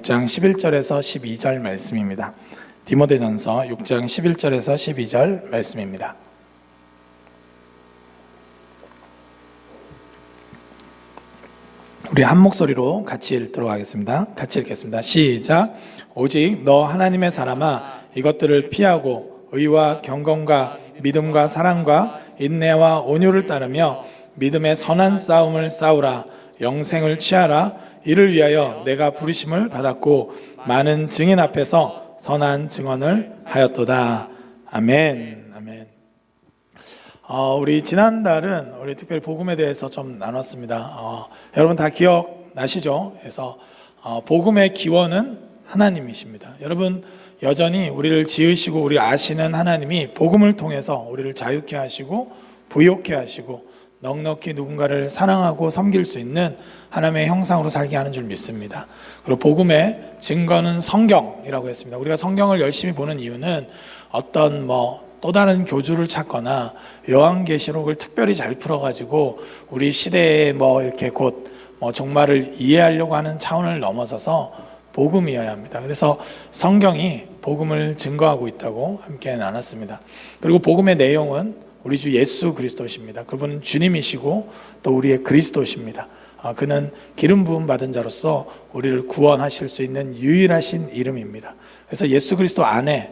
6장 11절에서 12절 말씀입니다. 디모데전서 6장 11절에서 12절 말씀입니다. 우리 한 목소리로 같이 읽도록 하겠습니다. 같이 읽겠습니다. 시작. 오직 너 하나님의 사람아, 이것들을 피하고 의와 경건과 믿음과 사랑과 인내와 온유를 따르며 믿음의 선한 싸움을 싸우라. 영생을 취하라. 이를 위하여 내가 부르심을 받았고 많은 증인 앞에서 선한 증언을 하였도다. 아멘. 아멘. 우리 지난달은 우리 특별히 복음에 대해서 좀 나눴습니다. 여러분 다 기억나시죠? 그래서 복음의 기원은 하나님이십니다. 여러분 여전히 우리를 지으시고 우리 아시는 하나님이 복음을 통해서 우리를 자유케 하시고 부욕케 하시고 넉넉히 누군가를 사랑하고 섬길 수 있는 하나님의 형상으로 살게 하는 줄 믿습니다. 그리고 복음의 증거는 성경이라고 했습니다. 우리가 성경을 열심히 보는 이유는 어떤 또 다른 교주를 찾거나 요한계시록을 특별히 잘 풀어가지고 우리 시대에 이렇게 곧 종말을 이해하려고 하는 차원을 넘어서서 복음이어야 합니다. 그래서 성경이 복음을 증거하고 있다고 함께 나눴습니다. 그리고 복음의 내용은 우리 주 예수 그리스도십니다. 그분은 주님이시고 또 우리의 그리스도십니다. 그는 기름 부음 받은 자로서 우리를 구원하실 수 있는 유일하신 이름입니다. 그래서 예수 그리스도 안에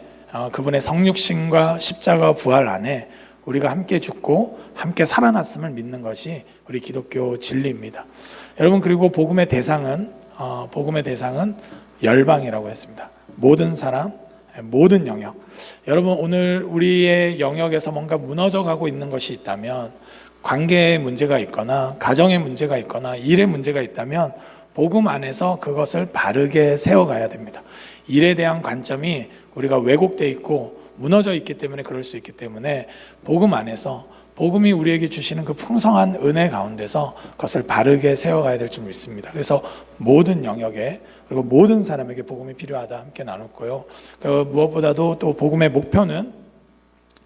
그분의 성육신과 십자가 부활 안에 우리가 함께 죽고 함께 살아났음을 믿는 것이 우리 기독교 진리입니다. 여러분, 그리고 복음의 대상은 열방이라고 했습니다. 모든 사람, 모든 영역. 여러분, 오늘 우리의 영역에서 뭔가 무너져 가고 있는 것이 있다면, 관계에 문제가 있거나 가정에 문제가 있거나 일에 문제가 있다면 복음 안에서 그것을 바르게 세워가야 됩니다. 일에 대한 관점이 우리가 왜곡되어 있고 무너져 있기 때문에 그럴 수 있기 때문에 복음 안에서 복음이 우리에게 주시는 그 풍성한 은혜 가운데서 그것을 바르게 세워가야 될 줄 믿습니다. 그래서 모든 영역에 그리고 모든 사람에게 복음이 필요하다 함께 나눴고요. 무엇보다도 또 복음의 목표는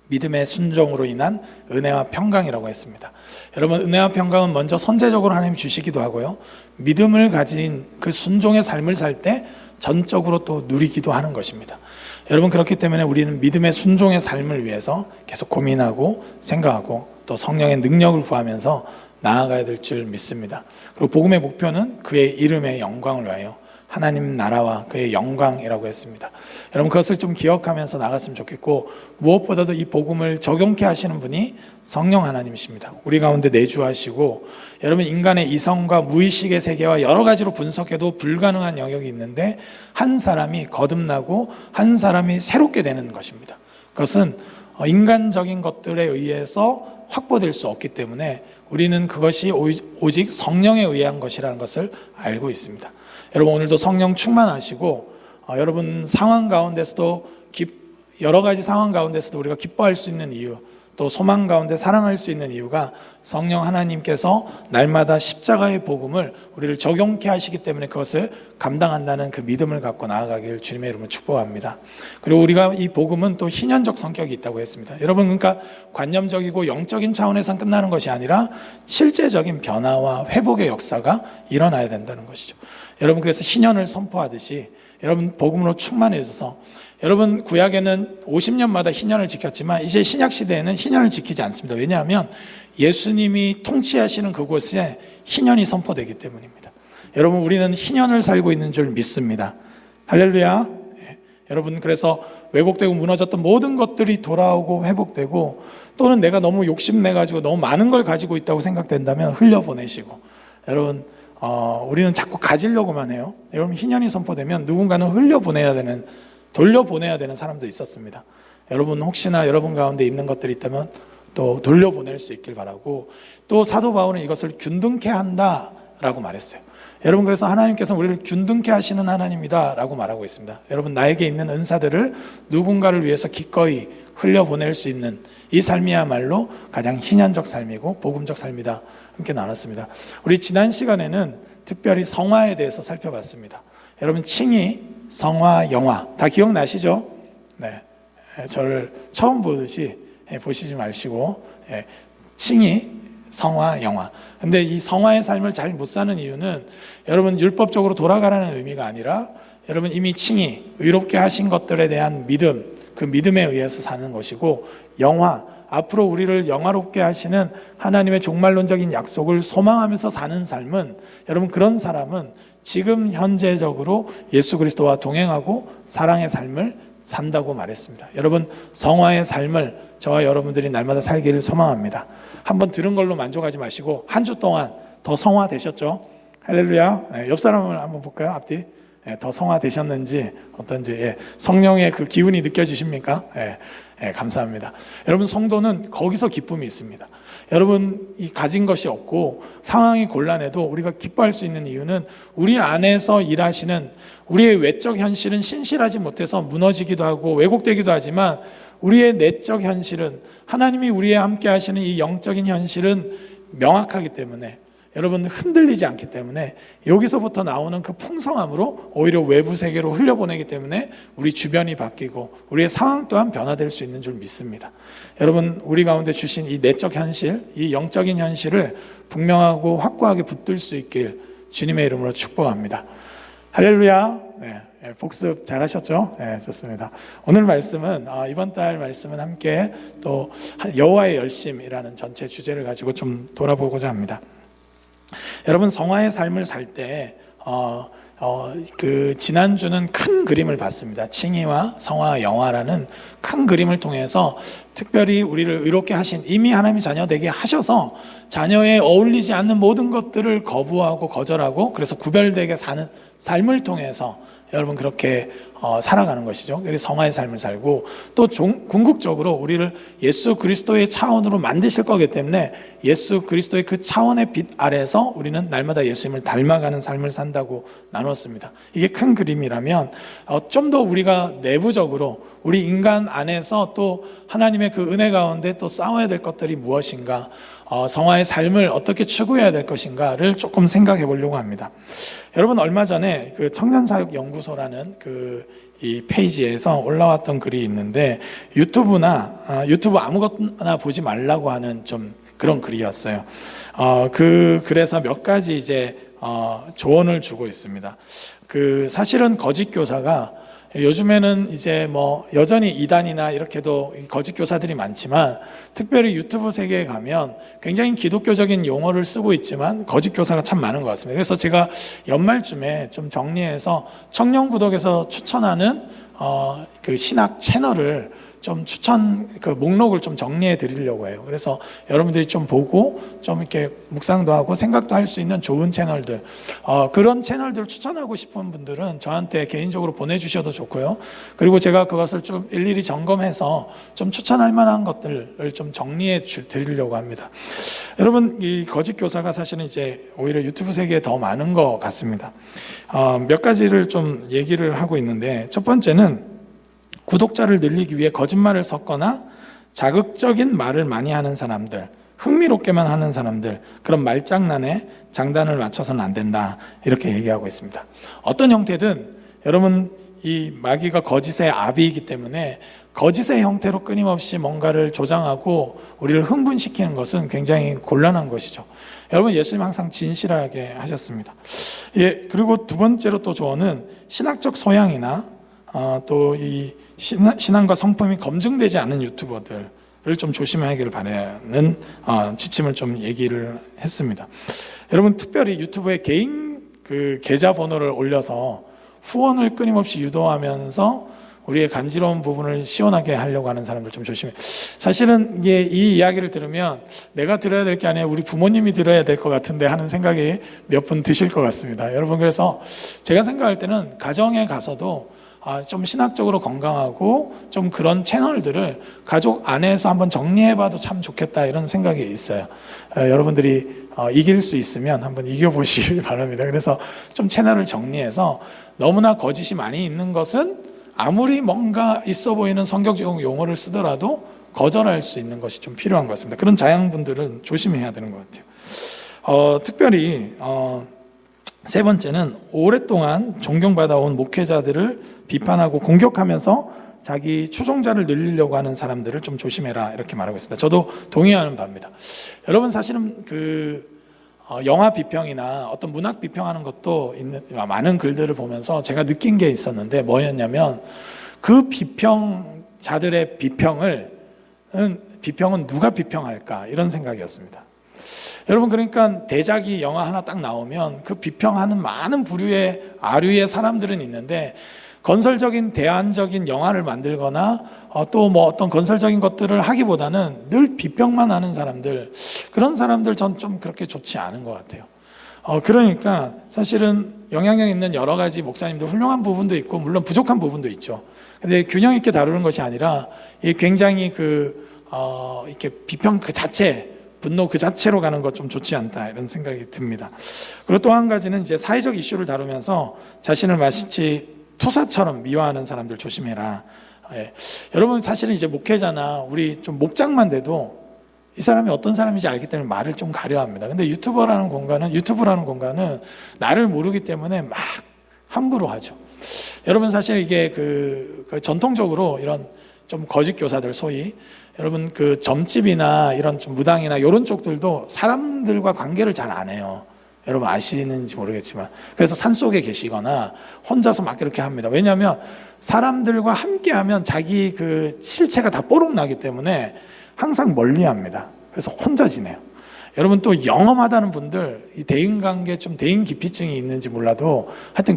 믿음의 순종으로 인한 은혜와 평강이라고 했습니다. 여러분, 은혜와 평강은 먼저 선제적으로 하나님이 주시기도 하고요, 믿음을 가진 그 순종의 삶을 살 때 전적으로 또 누리기도 하는 것입니다. 여러분, 그렇기 때문에 우리는 믿음의 순종의 삶을 위해서 계속 고민하고 생각하고 또 성령의 능력을 구하면서 나아가야 될 줄 믿습니다. 그리고 복음의 목표는 그의 이름의 영광을 위하여 하나님 나라와 그의 영광이라고 했습니다. 여러분, 그것을 좀 기억하면서 나갔으면 좋겠고, 무엇보다도 이 복음을 적용케 하시는 분이 성령 하나님이십니다. 우리 가운데 내주하시고, 여러분, 인간의 이성과 무의식의 세계와 여러 가지로 분석해도 불가능한 영역이 있는데 한 사람이 거듭나고 한 사람이 새롭게 되는 것입니다. 그것은 인간적인 것들에 의해서 확보될 수 없기 때문에 우리는 그것이 오직 성령에 의한 것이라는 것을 알고 있습니다. 여러분, 오늘도 성령 충만하시고 여러분 상황 가운데서도 여러 가지 상황 가운데서도 우리가 기뻐할 수 있는 이유, 또 소망 가운데 사랑할 수 있는 이유가 성령 하나님께서 날마다 십자가의 복음을 우리를 적용케 하시기 때문에 그것을 감당한다는 그 믿음을 갖고 나아가길 주님의 이름으로 축복합니다. 그리고 우리가 이 복음은 또 희년적 성격이 있다고 했습니다. 여러분, 그러니까 관념적이고 영적인 차원에서 끝나는 것이 아니라 실제적인 변화와 회복의 역사가 일어나야 된다는 것이죠. 여러분, 그래서 희년을 선포하듯이 여러분 복음으로 충만해져서, 여러분 구약에는 50년마다 희년을 지켰지만 이제 신약 시대에는 희년을 지키지 않습니다. 왜냐하면 예수님이 통치하시는 그곳에 희년이 선포되기 때문입니다. 여러분, 우리는 희년을 살고 있는 줄 믿습니다. 할렐루야. 여러분, 그래서 왜곡되고 무너졌던 모든 것들이 돌아오고 회복되고, 또는 내가 너무 욕심내가지고 너무 많은 걸 가지고 있다고 생각된다면 흘려보내시고, 여러분 우리는 자꾸 가지려고만 해요. 여러분, 희년이 선포되면 누군가는 돌려보내야 되는 사람도 있었습니다. 여러분, 혹시나 여러분 가운데 있는 것들이 있다면 또 돌려보낼 수 있길 바라고, 또 사도 바울은 이것을 균등케 한다라고 말했어요. 여러분, 그래서 하나님께서 우리를 균등케 하시는 하나님이다 라고 말하고 있습니다. 여러분, 나에게 있는 은사들을 누군가를 위해서 기꺼이 흘려보낼 수 있는 이 삶이야말로 가장 희년적 삶이고 복음적 삶이다 함께 나눴습니다. 우리 지난 시간에는 특별히 성화에 대해서 살펴봤습니다. 여러분, 칭의, 성화, 영화 다 기억나시죠? 네, 저를 처음 보듯이 보시지 마시고, 칭의, 성화, 영화. 근데 이 성화의 삶을 잘 못 사는 이유는 여러분 율법적으로 돌아가라는 의미가 아니라 여러분 이미 칭히 의롭게 하신 것들에 대한 믿음, 그 믿음에 의해서 사는 것이고, 영화, 앞으로 우리를 영화롭게 하시는 하나님의 종말론적인 약속을 소망하면서 사는 삶은, 여러분 그런 사람은 지금 현재적으로 예수 그리스도와 동행하고 사랑의 삶을 산다고 말했습니다. 여러분 성화의 삶을 저와 여러분들이 날마다 살기를 소망합니다. 한번 들은 걸로 만족하지 마시고 한 주 동안 더 성화되셨죠? 할렐루야. 옆 사람을 한번 볼까요? 앞뒤. 더 성화되셨는지 어떤지. 성령의 그 기운이 느껴지십니까? 감사합니다. 여러분 성도는 거기서 기쁨이 있습니다. 여러분 이 가진 것이 없고 상황이 곤란해도 우리가 기뻐할 수 있는 이유는 우리 안에서 일하시는, 우리의 외적 현실은 신실하지 못해서 무너지기도 하고 왜곡되기도 하지만 우리의 내적 현실은, 하나님이 우리와 함께 하시는 이 영적인 현실은 명확하기 때문에, 여러분 흔들리지 않기 때문에 여기서부터 나오는 그 풍성함으로 오히려 외부 세계로 흘려보내기 때문에 우리 주변이 바뀌고 우리의 상황 또한 변화될 수 있는 줄 믿습니다. 여러분 우리 가운데 주신 이 내적 현실, 이 영적인 현실을 분명하고 확고하게 붙들 수 있길 주님의 이름으로 축복합니다. 할렐루야. 복습 잘하셨죠? 좋습니다. 오늘 말씀은 이번 달 말씀은 함께 또 여호와의 열심이라는 전체 주제를 가지고 좀 돌아보고자 합니다. 여러분 성화의 삶을 살 때 그 지난주는 큰 그림을 봤습니다. 칭의와 성화, 영화라는 큰 그림을 통해서 특별히 우리를 의롭게 하신, 이미 하나님의 자녀 되게 하셔서 자녀에 어울리지 않는 모든 것들을 거부하고 거절하고 그래서 구별되게 사는 삶을 통해서 여러분 그렇게 살아가는 것이죠. 그래서 성화의 삶을 살고, 또 궁극적으로 우리를 예수 그리스도의 차원으로 만드실 거기 때문에 예수 그리스도의 그 차원의 빛 아래서 우리는 날마다 예수님을 닮아가는 삶을 산다고 나눴습니다. 이게 큰 그림이라면 좀 더 우리가 내부적으로 우리 인간 안에서 또 하나님의 그 은혜 가운데 또 싸워야 될 것들이 무엇인가, 성화의 삶을 어떻게 추구해야 될 것인가를 조금 생각해 보려고 합니다. 여러분 얼마 전에 그 청년사역연구소라는 이 페이지에서 올라왔던 글이 있는데, 유튜브 아무거나 보지 말라고 하는 좀 그런 글이었어요. 그 글에서 몇 가지 이제 조언을 주고 있습니다. 사실은 거짓 교사가 요즘에는 이제 여전히 이단이나 이렇게도 거짓 교사들이 많지만, 특별히 유튜브 세계에 가면 굉장히 기독교적인 용어를 쓰고 있지만 거짓 교사가 참 많은 것 같습니다. 그래서 제가 연말쯤에 좀 정리해서 청년구독에서 추천하는 그 신학 채널을 좀 그 목록을 좀 정리해 드리려고 해요. 그래서 여러분들이 좀 보고 좀 이렇게 묵상도 하고 생각도 할 수 있는 좋은 채널들, 그런 채널들을 추천하고 싶은 분들은 저한테 개인적으로 보내주셔도 좋고요. 그리고 제가 그것을 좀 일일이 점검해서 좀 추천할 만한 것들을 좀 정리해 드리려고 합니다. 여러분 이 거짓 교사가 사실은 이제 오히려 유튜브 세계에 더 많은 것 같습니다. 몇 가지를 좀 얘기를 하고 있는데, 첫 번째는 구독자를 늘리기 위해 거짓말을 섞거나 자극적인 말을 많이 하는 사람들, 흥미롭게만 하는 사람들, 그런 말장난에 장단을 맞춰서는 안 된다, 이렇게 얘기하고 있습니다. 어떤 형태든 여러분 이 마귀가 거짓의 아비이기 때문에 거짓의 형태로 끊임없이 뭔가를 조장하고 우리를 흥분시키는 것은 굉장히 곤란한 것이죠. 여러분 예수님 항상 진실하게 하셨습니다. 그리고 두 번째로 또 조언은 신학적 소양이나 또 이 신앙과 성품이 검증되지 않은 유튜버들을 좀 조심하기를 바라는 지침을 좀 얘기를 했습니다. 여러분 특별히 유튜브에 개인 그 계좌 번호를 올려서 후원을 끊임없이 유도하면서 우리의 간지러운 부분을 시원하게 하려고 하는 사람들 좀 조심해. 사실은 이 이야기를 들으면 내가 들어야 될 게 아니라 우리 부모님이 들어야 될 것 같은데 하는 생각이 몇 분 드실 것 같습니다. 여러분 그래서 제가 생각할 때는 가정에 가서도 좀 신학적으로 건강하고 좀 그런 채널들을 가족 안에서 한번 정리해봐도 참 좋겠다, 이런 생각이 있어요. 여러분들이 이길 수 있으면 한번 이겨보시길 바랍니다. 그래서 좀 채널을 정리해서 너무나 거짓이 많이 있는 것은 아무리 뭔가 있어 보이는 성경적 용어를 쓰더라도 거절할 수 있는 것이 좀 필요한 것 같습니다. 그런 자양분들은 조심해야 되는 것 같아요. 특별히 세 번째는 오랫동안 존경받아온 목회자들을 비판하고 공격하면서 자기 추종자를 늘리려고 하는 사람들을 좀 조심해라 이렇게 말하고 있습니다. 저도 동의하는 바입니다. 여러분 사실은 영화 비평이나 어떤 문학 비평하는 것도 있는 많은 글들을 보면서 제가 느낀 게 있었는데 뭐였냐면 그 비평자들의 비평은 누가 비평할까 이런 생각이었습니다. 여러분 그러니까 대작이 영화 하나 딱 나오면 그 비평하는 많은 부류의 아류의 사람들은 있는데 건설적인 대안적인 영화를 만들거나 또 뭐 어떤 건설적인 것들을 하기보다는 늘 비평만 하는 사람들, 그런 사람들 전 좀 그렇게 좋지 않은 것 같아요. 그러니까 사실은 영향력 있는 여러 가지 목사님들 훌륭한 부분도 있고 물론 부족한 부분도 있죠. 근데 균형 있게 다루는 것이 아니라 굉장히 이렇게 비평 그 자체, 분노 그 자체로 가는 것 좀 좋지 않다 이런 생각이 듭니다. 그리고 또 한 가지는 이제 사회적 이슈를 다루면서 자신을 마치 투사처럼 미화하는 사람들 조심해라. 여러분 사실은 이제 목회자나 우리 좀 목장만 돼도 이 사람이 어떤 사람인지 알기 때문에 말을 좀 가려합니다. 근데 유튜브라는 공간은 나를 모르기 때문에 막 함부로 하죠. 여러분 사실 이게 전통적으로 이런 좀 거짓 교사들 소위 여러분 점집이나 이런 좀 무당이나 이런 쪽들도 사람들과 관계를 잘 안 해요. 여러분 아시는지 모르겠지만 그래서 산속에 계시거나 혼자서 막 그렇게 합니다. 왜냐하면 사람들과 함께하면 자기 실체가 다 뽀록 나기 때문에 항상 멀리합니다. 그래서 혼자 지내요. 여러분 또 영험하다는 분들 이 대인관계 좀 대인기피증이 있는지 몰라도 하여튼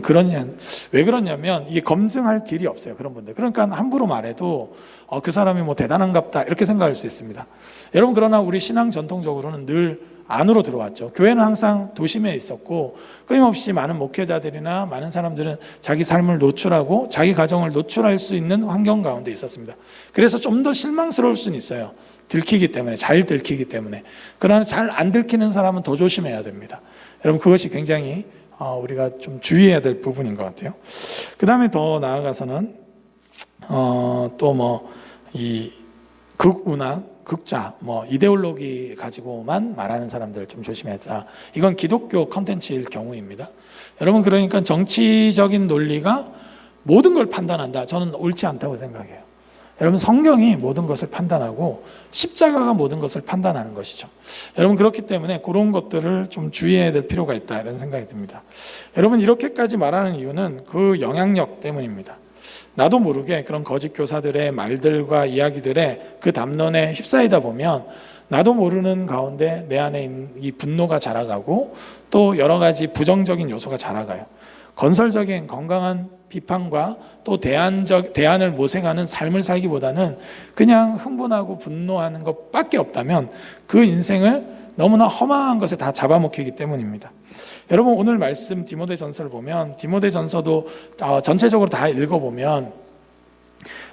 왜 그러냐면 이게 검증할 길이 없어요. 그런 분들. 그러니까 함부로 말해도 그 사람이 뭐 대단한갑다 이렇게 생각할 수 있습니다. 여러분 그러나 우리 신앙 전통적으로는 늘 안으로 들어왔죠. 교회는 항상 도심에 있었고 끊임없이 많은 목회자들이나 많은 사람들은 자기 삶을 노출하고 자기 가정을 노출할 수 있는 환경 가운데 있었습니다. 그래서 좀 더 실망스러울 수는 있어요. 잘 들키기 때문에. 그러나 잘 안 들키는 사람은 더 조심해야 됩니다. 여러분 그것이 굉장히 우리가 좀 주의해야 될 부분인 것 같아요. 그 다음에 더 나아가서는 이 극운학, 극자, 이데올로기 가지고만 말하는 사람들 좀 조심하자. 이건 기독교 컨텐츠일 경우입니다. 여러분 그러니까 정치적인 논리가 모든 걸 판단한다. 저는 옳지 않다고 생각해요. 여러분 성경이 모든 것을 판단하고 십자가가 모든 것을 판단하는 것이죠. 여러분 그렇기 때문에 그런 것들을 좀 주의해야 될 필요가 있다 이런 생각이 듭니다. 여러분 이렇게까지 말하는 이유는 그 영향력 때문입니다. 나도 모르게 그런 거짓 교사들의 말들과 이야기들에 그 담론에 휩싸이다 보면 나도 모르는 가운데 내 안에 있는 이 분노가 자라가고 또 여러 가지 부정적인 요소가 자라가요. 건설적인 건강한 비판과 또 대안을 모색하는 삶을 살기보다는 그냥 흥분하고 분노하는 것밖에 없다면 그 인생을 너무나 허망한 것에 다 잡아먹히기 때문입니다. 여러분 오늘 말씀 디모데전서를 보면 디모데전서도 전체적으로 다 읽어보면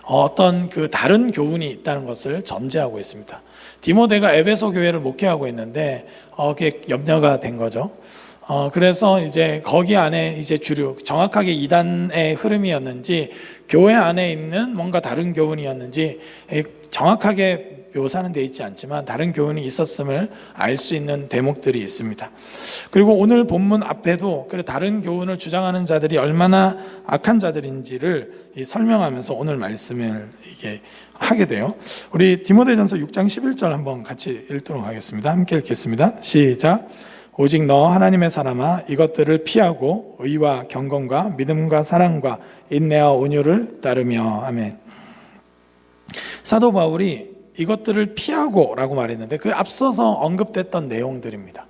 어떤 다른 교훈이 있다는 것을 전제하고 있습니다. 디모데가 에베소 교회를 목회하고 있는데 그게 염려가 된 거죠. 그래서 이제 거기 안에 이제 정확하게 이단의 흐름이었는지 교회 안에 있는 뭔가 다른 교훈이었는지 정확하게 묘사는 되어 있지 않지만 다른 교훈이 있었음을 알 수 있는 대목들이 있습니다. 그리고 오늘 본문 앞에도 다른 교훈을 주장하는 자들이 얼마나 악한 자들인지를 설명하면서 오늘 말씀을 하게 돼요. 우리 디모데전서 6장 11절 한번 같이 읽도록 하겠습니다. 함께 읽겠습니다. 시작. 오직 너 하나님의 사람아 이것들을 피하고 의와 경건과 믿음과 사랑과 인내와 온유를 따르며. 아멘. 사도 바울이 이것들을 피하고 라고 말했는데 그 앞서서 언급됐던 내용들입니다.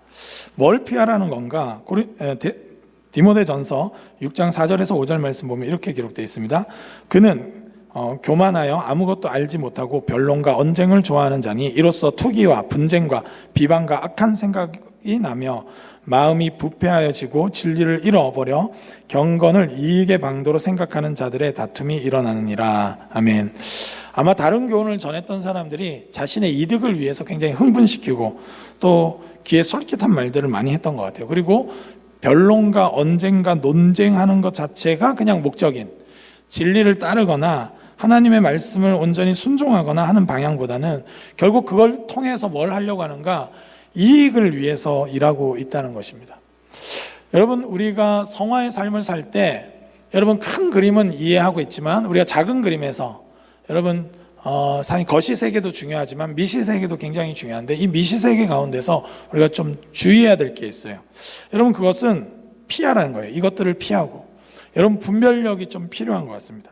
뭘 피하라는 건가? 디모데전서 6장 4절에서 5절 말씀 보면 이렇게 기록되어 있습니다. 그는 교만하여 아무것도 알지 못하고 변론과 언쟁을 좋아하는 자니 이로써 투기와 분쟁과 비방과 악한 생각이 나며 마음이 부패하여지고 진리를 잃어버려 경건을 이익의 방도로 생각하는 자들의 다툼이 일어나느니라. 아멘. 아마 다른 교훈을 전했던 사람들이 자신의 이득을 위해서 굉장히 흥분시키고 또 귀에 솔깃한 말들을 많이 했던 것 같아요. 그리고 변론과 언쟁과 논쟁하는 것 자체가 그냥 목적인 진리를 따르거나 하나님의 말씀을 온전히 순종하거나 하는 방향보다는 결국 그걸 통해서 뭘 하려고 하는가? 이익을 위해서 일하고 있다는 것입니다. 여러분 우리가 성화의 삶을 살 때 여러분 큰 그림은 이해하고 있지만 우리가 작은 그림에서 여러분 거시세계도 중요하지만 미시세계도 굉장히 중요한데, 이 미시세계 가운데서 우리가 좀 주의해야 될 게 있어요. 여러분, 그것은 피하라는 거예요. 이것들을 피하고. 여러분, 분별력이 좀 필요한 것 같습니다.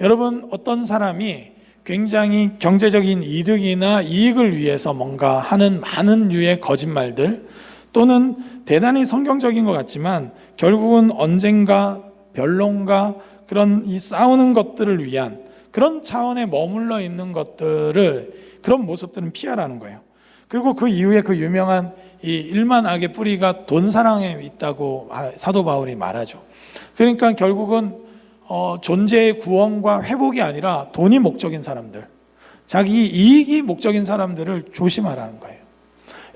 여러분, 어떤 사람이 굉장히 경제적인 이득이나 이익을 위해서 뭔가 하는 많은 류의 거짓말들, 또는 대단히 성경적인 것 같지만 결국은 언젠가 변론과 그런 이 싸우는 것들을 위한 그런 차원에 머물러 있는 것들을, 그런 모습들은 피하라는 거예요. 그리고 그 이후에 그 유명한 이 일만 악의 뿌리가 돈 사랑에 있다고 사도 바울이 말하죠. 그러니까 결국은 존재의 구원과 회복이 아니라 돈이 목적인 사람들, 자기 이익이 목적인 사람들을 조심하라는 거예요.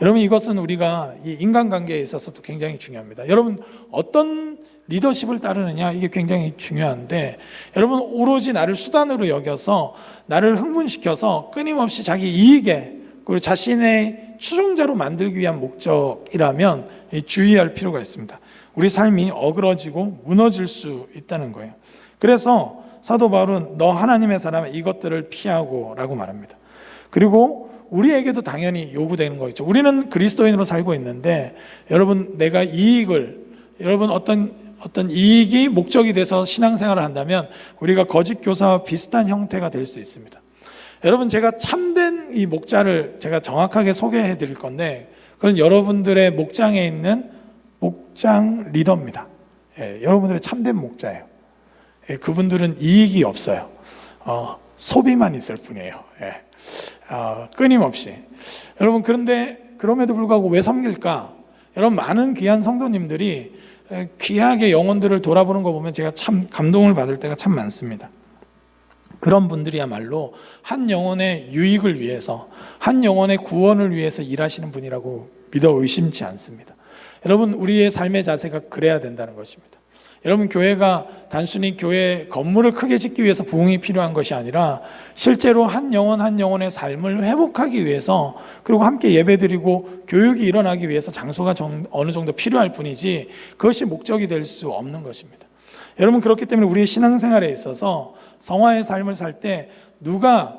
여러분, 이것은 우리가 이 인간관계에 있어서도 굉장히 중요합니다. 여러분, 어떤 리더십을 따르느냐, 이게 굉장히 중요한데, 여러분, 오로지 나를 수단으로 여겨서 나를 흥분시켜서 끊임없이 자기 이익에, 그리고 자신의 추종자로 만들기 위한 목적이라면 주의할 필요가 있습니다. 우리 삶이 어그러지고 무너질 수 있다는 거예요. 그래서 사도 바울은 너 하나님의 사람은 이것들을 피하고 라고 말합니다. 그리고 우리에게도 당연히 요구되는 거 있죠. 우리는 그리스도인으로 살고 있는데, 여러분, 내가 이익을, 여러분, 어떤 이익이 목적이 돼서 신앙생활을 한다면 우리가 거짓 교사와 비슷한 형태가 될 수 있습니다. 여러분, 제가 참된 이 목자를 제가 정확하게 소개해 드릴 건데, 그건 여러분들의 목장에 있는 목장 리더입니다. 여러분들의 참된 목자예요. 그분들은 이익이 없어요. 소비만 있을 뿐이에요. 끊임없이. 여러분, 그런데 그럼에도 불구하고 왜 섬길까? 여러분, 많은 귀한 성도님들이 귀하게 영혼들을 돌아보는 거 보면 제가 참 감동을 받을 때가 참 많습니다. 그런 분들이야말로 한 영혼의 유익을 위해서, 한 영혼의 구원을 위해서 일하시는 분이라고 믿어 의심치 않습니다. 여러분, 우리의 삶의 자세가 그래야 된다는 것입니다. 여러분, 교회가 단순히 교회 건물을 크게 짓기 위해서 부흥이 필요한 것이 아니라 실제로 한 영혼 한 영혼의 삶을 회복하기 위해서, 그리고 함께 예배드리고 교육이 일어나기 위해서 장소가 어느 정도 필요할 뿐이지 그것이 목적이 될 수 없는 것입니다. 여러분, 그렇기 때문에 우리의 신앙생활에 있어서 성화의 삶을 살 때 누가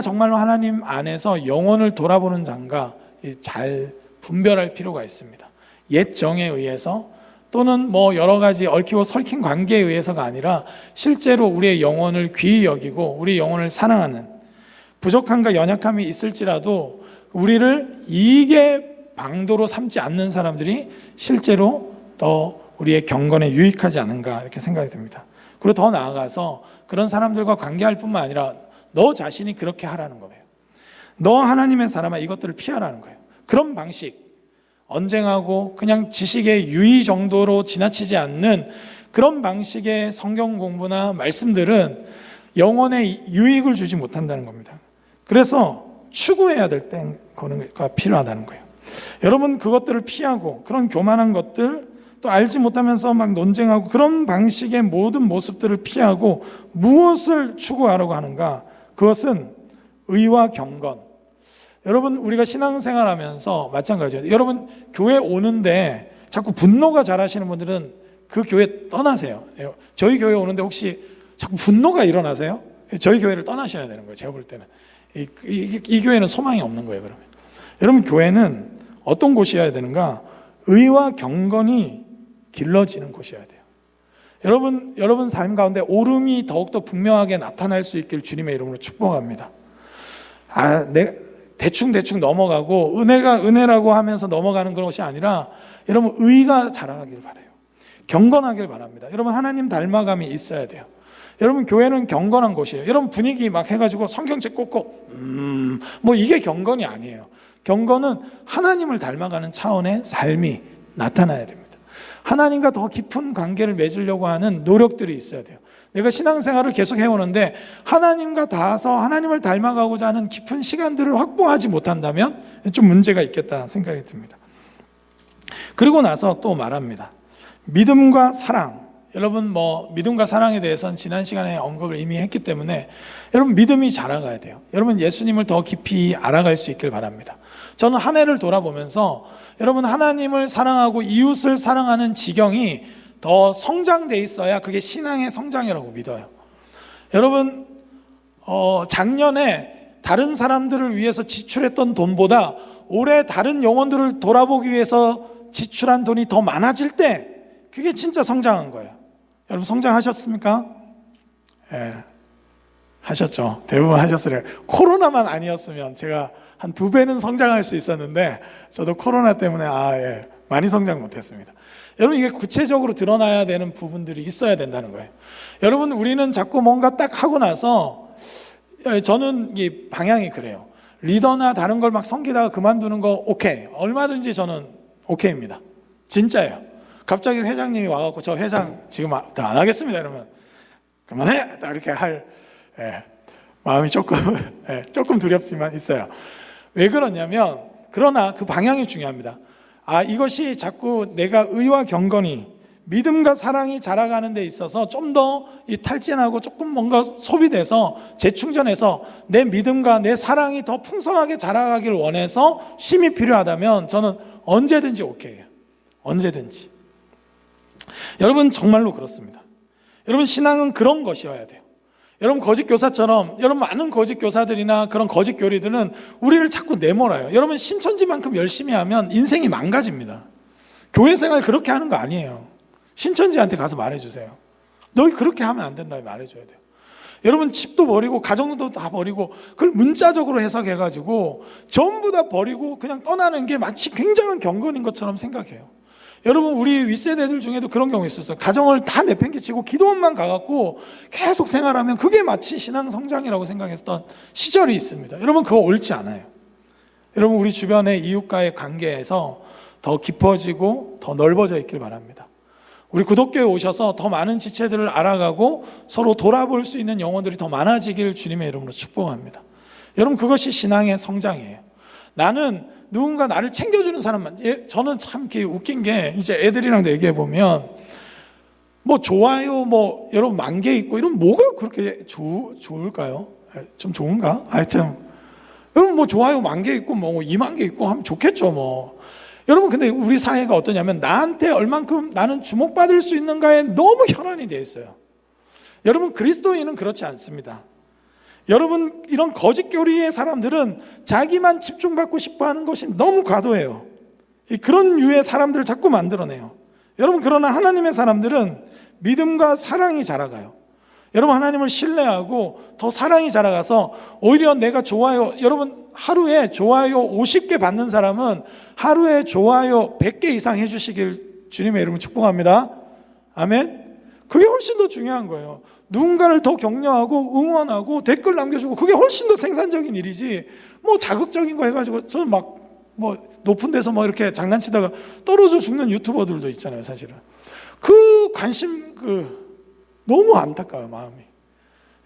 정말로 하나님 안에서 영혼을 돌아보는 자인가 잘 분별할 필요가 있습니다. 옛 정에 의해서, 또는 여러 가지 얽히고 설킨 관계에 의해서가 아니라 실제로 우리의 영혼을 귀히 여기고 우리 영혼을 사랑하는, 부족함과 연약함이 있을지라도 우리를 이익의 방도로 삼지 않는 사람들이 실제로 더 우리의 경건에 유익하지 않은가, 이렇게 생각이 듭니다. 그리고 더 나아가서 그런 사람들과 관계할 뿐만 아니라 너 자신이 그렇게 하라는 거예요. 너 하나님의 사람아, 이것들을 피하라는 거예요. 그런 방식, 언쟁하고 그냥 지식의 유의 정도로 지나치지 않는 그런 방식의 성경 공부나 말씀들은 영혼에 유익을 주지 못한다는 겁니다. 그래서 추구해야 될 때가 필요하다는 거예요. 여러분, 그것들을 피하고 그런 교만한 것들, 또 알지 못하면서 막 논쟁하고 그런 방식의 모든 모습들을 피하고 무엇을 추구하려고 하는가? 그것은 의와 경건. 여러분, 우리가 신앙생활하면서 마찬가지예요. 여러분, 교회 오는데 자꾸 분노가 자라시는 분들은 그 교회 떠나세요. 저희 교회 오는데 혹시 자꾸 분노가 일어나세요? 저희 교회를 떠나셔야 되는 거예요. 제가 볼 때는 이 교회는 소망이 없는 거예요. 그러면 여러분, 교회는 어떤 곳이어야 되는가? 의와 경건이 길러지는 곳이어야 돼요. 여러분 삶 가운데 오름이 더욱더 분명하게 나타날 수 있길 주님의 이름으로 축복합니다. 대충 넘어가고 은혜가 은혜라고 하면서 넘어가는 것이 아니라 여러분, 의가 자라가길 바라요. 경건하길 바랍니다. 여러분, 하나님 닮아감이 있어야 돼요. 여러분, 교회는 경건한 곳이에요. 여러분, 분위기 막 해가지고 성경책 꽂고 이게 경건이 아니에요. 경건은 하나님을 닮아가는 차원의 삶이 나타나야 됩니다. 하나님과 더 깊은 관계를 맺으려고 하는 노력들이 있어야 돼요. 내가 신앙생활을 계속 해오는데 하나님과 닿아서 하나님을 닮아가고자 하는 깊은 시간들을 확보하지 못한다면 좀 문제가 있겠다 생각이 듭니다. 그리고 나서 또 말합니다. 믿음과 사랑. 여러분, 믿음과 사랑에 대해서는 지난 시간에 언급을 이미 했기 때문에 여러분, 믿음이 자라가야 돼요. 여러분, 예수님을 더 깊이 알아갈 수 있길 바랍니다. 저는 한 해를 돌아보면서 여러분, 하나님을 사랑하고 이웃을 사랑하는 지경이 더 성장돼 있어야 그게 신앙의 성장이라고 믿어요. 여러분, 작년에 다른 사람들을 위해서 지출했던 돈보다 올해 다른 영혼들을 돌아보기 위해서 지출한 돈이 더 많아질 때 그게 진짜 성장한 거예요. 여러분 성장하셨습니까? 예, 하셨죠. 대부분 하셨어요. 코로나만 아니었으면 제가 한 2배는 성장할 수 있었는데 저도 코로나 때문에 많이 성장 못했습니다. 여러분 이게 구체적으로 드러나야 되는 부분들이 있어야 된다는 거예요. 여러분 우리는 자꾸 뭔가 딱 하고 나서 저는 이 방향이 그래요. 리더나 다른 걸 막 섬기다가 그만두는 거 오케이. 얼마든지 저는 오케이입니다. 진짜예요. 갑자기 회장님이 와갖고 저 회장 지금 더 안 하겠습니다 이러면 그만해! 딱 이렇게 할 마음이 조금 두렵지만 있어요. 왜 그러냐면 그러나 그 방향이 중요합니다. 이것이 자꾸 내가 의와 경건이 믿음과 사랑이 자라가는 데 있어서 좀 더 이 탈진하고 조금 뭔가 소비돼서 재충전해서 내 믿음과 내 사랑이 더 풍성하게 자라가길 원해서 쉼이 필요하다면 저는 언제든지 오케이예요. 언제든지. 여러분 정말로 그렇습니다. 여러분 신앙은 그런 것이어야 돼요. 여러분 거짓 교사처럼 여러분 많은 거짓 교사들이나 그런 거짓 교리들은 우리를 자꾸 내몰아요. 여러분 신천지만큼 열심히 하면 인생이 망가집니다. 교회 생활 그렇게 하는 거 아니에요. 신천지한테 가서 말해주세요. 너희 그렇게 하면 안 된다 말해줘야 돼요. 여러분 집도 버리고 가정도 다 버리고 그걸 문자적으로 해석해가지고 전부 다 버리고 그냥 떠나는 게 마치 굉장한 경건인 것처럼 생각해요. 여러분 우리 윗세대들 중에도 그런 경우 있었어요. 가정을 다 내팽개치고 기도원만 가갖고 계속 생활하면 그게 마치 신앙 성장이라고 생각했던 시절이 있습니다. 여러분 그거 옳지 않아요. 여러분 우리 주변의 이웃과의 관계에서 더 깊어지고 더 넓어져 있길 바랍니다. 우리 구독교에 오셔서 더 많은 지체들을 알아가고 서로 돌아볼 수 있는 영혼들이 더 많아지길 주님의 이름으로 축복합니다. 여러분 그것이 신앙의 성장이에요. 나는 누군가 나를 챙겨주는 사람만. 저는 참 웃긴 게 이제 애들이랑도 얘기해 보면 뭐 좋아요 뭐 여러분 10,000개 있고 이러면 뭐가 그렇게 좋을까요? 좀 좋은가? 하여튼 여러분 뭐 좋아요 10,000개 있고 뭐 20,000개 있고 하면 좋겠죠 뭐. 여러분 근데 우리 사회가 어떠냐면 나한테 얼만큼 나는 주목받을 수 있는가에 너무 혈안이 되어 있어요. 여러분 그리스도인은 그렇지 않습니다. 여러분 이런 거짓 교리의 사람들은 자기만 집중받고 싶어하는 것이 너무 과도해요. 그런 유의 사람들을 자꾸 만들어내요. 여러분 그러나 하나님의 사람들은 믿음과 사랑이 자라가요. 여러분 하나님을 신뢰하고 더 사랑이 자라가서 오히려 내가 좋아요, 여러분 하루에 좋아요 50개 받는 사람은 하루에 좋아요 100개 이상 해주시길 주님의 이름으로 축복합니다. 아멘. 그게 훨씬 더 중요한 거예요. 누군가를 더 격려하고 응원하고 댓글 남겨주고 그게 훨씬 더 생산적인 일이지 뭐 자극적인 거 해가지고 저는 막 뭐 높은 데서 뭐 이렇게 장난치다가 떨어져 죽는 유튜버들도 있잖아요. 사실은 그 관심 너무 안타까워요. 마음이.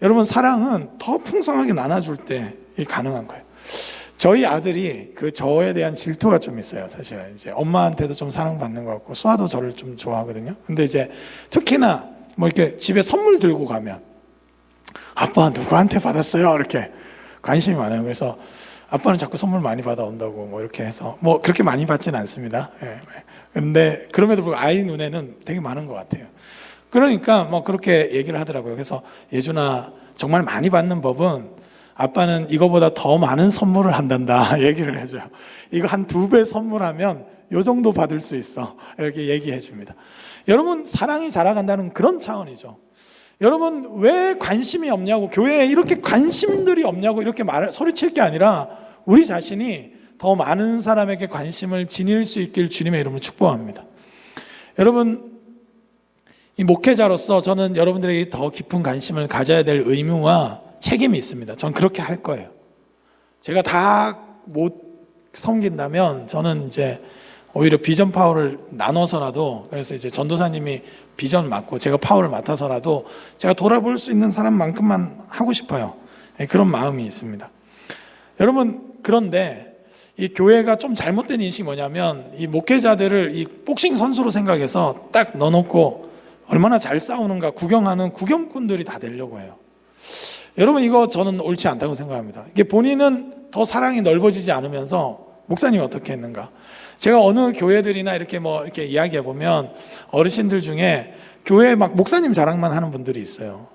여러분 사랑은 더 풍성하게 나눠줄 때 가능한 거예요. 저희 아들이 저에 대한 질투가 좀 있어요. 사실은 이제 엄마한테도 좀 사랑받는 것 같고 수아도 저를 좀 좋아하거든요. 근데 이제 특히나 뭐 이렇게 집에 선물 들고 가면 아빠 누구한테 받았어요? 이렇게 관심이 많아요. 그래서 아빠는 자꾸 선물 많이 받아온다고 뭐 이렇게 해서 뭐 그렇게 많이 받지는 않습니다. 그런데 그럼에도 불구하고 아이 눈에는 되게 많은 것 같아요. 그러니까 뭐 그렇게 얘기를 하더라고요. 그래서 예준아 정말 많이 받는 법은 아빠는 이거보다 더 많은 선물을 한단다 얘기를 해줘요. 이거 한 2배 선물하면 요 정도 받을 수 있어 이렇게 얘기해 줍니다. 여러분 사랑이 자라간다는 그런 차원이죠. 여러분 왜 관심이 없냐고 교회에 이렇게 관심들이 없냐고 이렇게 소리칠 게 아니라 우리 자신이 더 많은 사람에게 관심을 지닐 수 있길 주님의 이름으로 축복합니다. 여러분 이 목회자로서 저는 여러분들에게 더 깊은 관심을 가져야 될 의무와 책임이 있습니다. 전 그렇게 할 거예요. 제가 다 못 섬긴다면 저는 이제 오히려 비전 파워를 나눠서라도 그래서 이제 전도사님이 비전 맡고 제가 파워를 맡아서라도 제가 돌아볼 수 있는 사람만큼만 하고 싶어요. 그런 마음이 있습니다. 여러분 그런데 이 교회가 좀 잘못된 인식이 뭐냐면 이 목회자들을 이 복싱 선수로 생각해서 딱 넣어놓고 얼마나 잘 싸우는가 구경하는 구경꾼들이 다 되려고 해요. 여러분 이거 저는 옳지 않다고 생각합니다. 이게 본인은 더 사랑이 넓어지지 않으면서 목사님이 어떻게 했는가? 제가 어느 교회들이나 이렇게 뭐 이렇게 이야기해 보면 어르신들 중에 교회 막 목사님 자랑만 하는 분들이 있어요.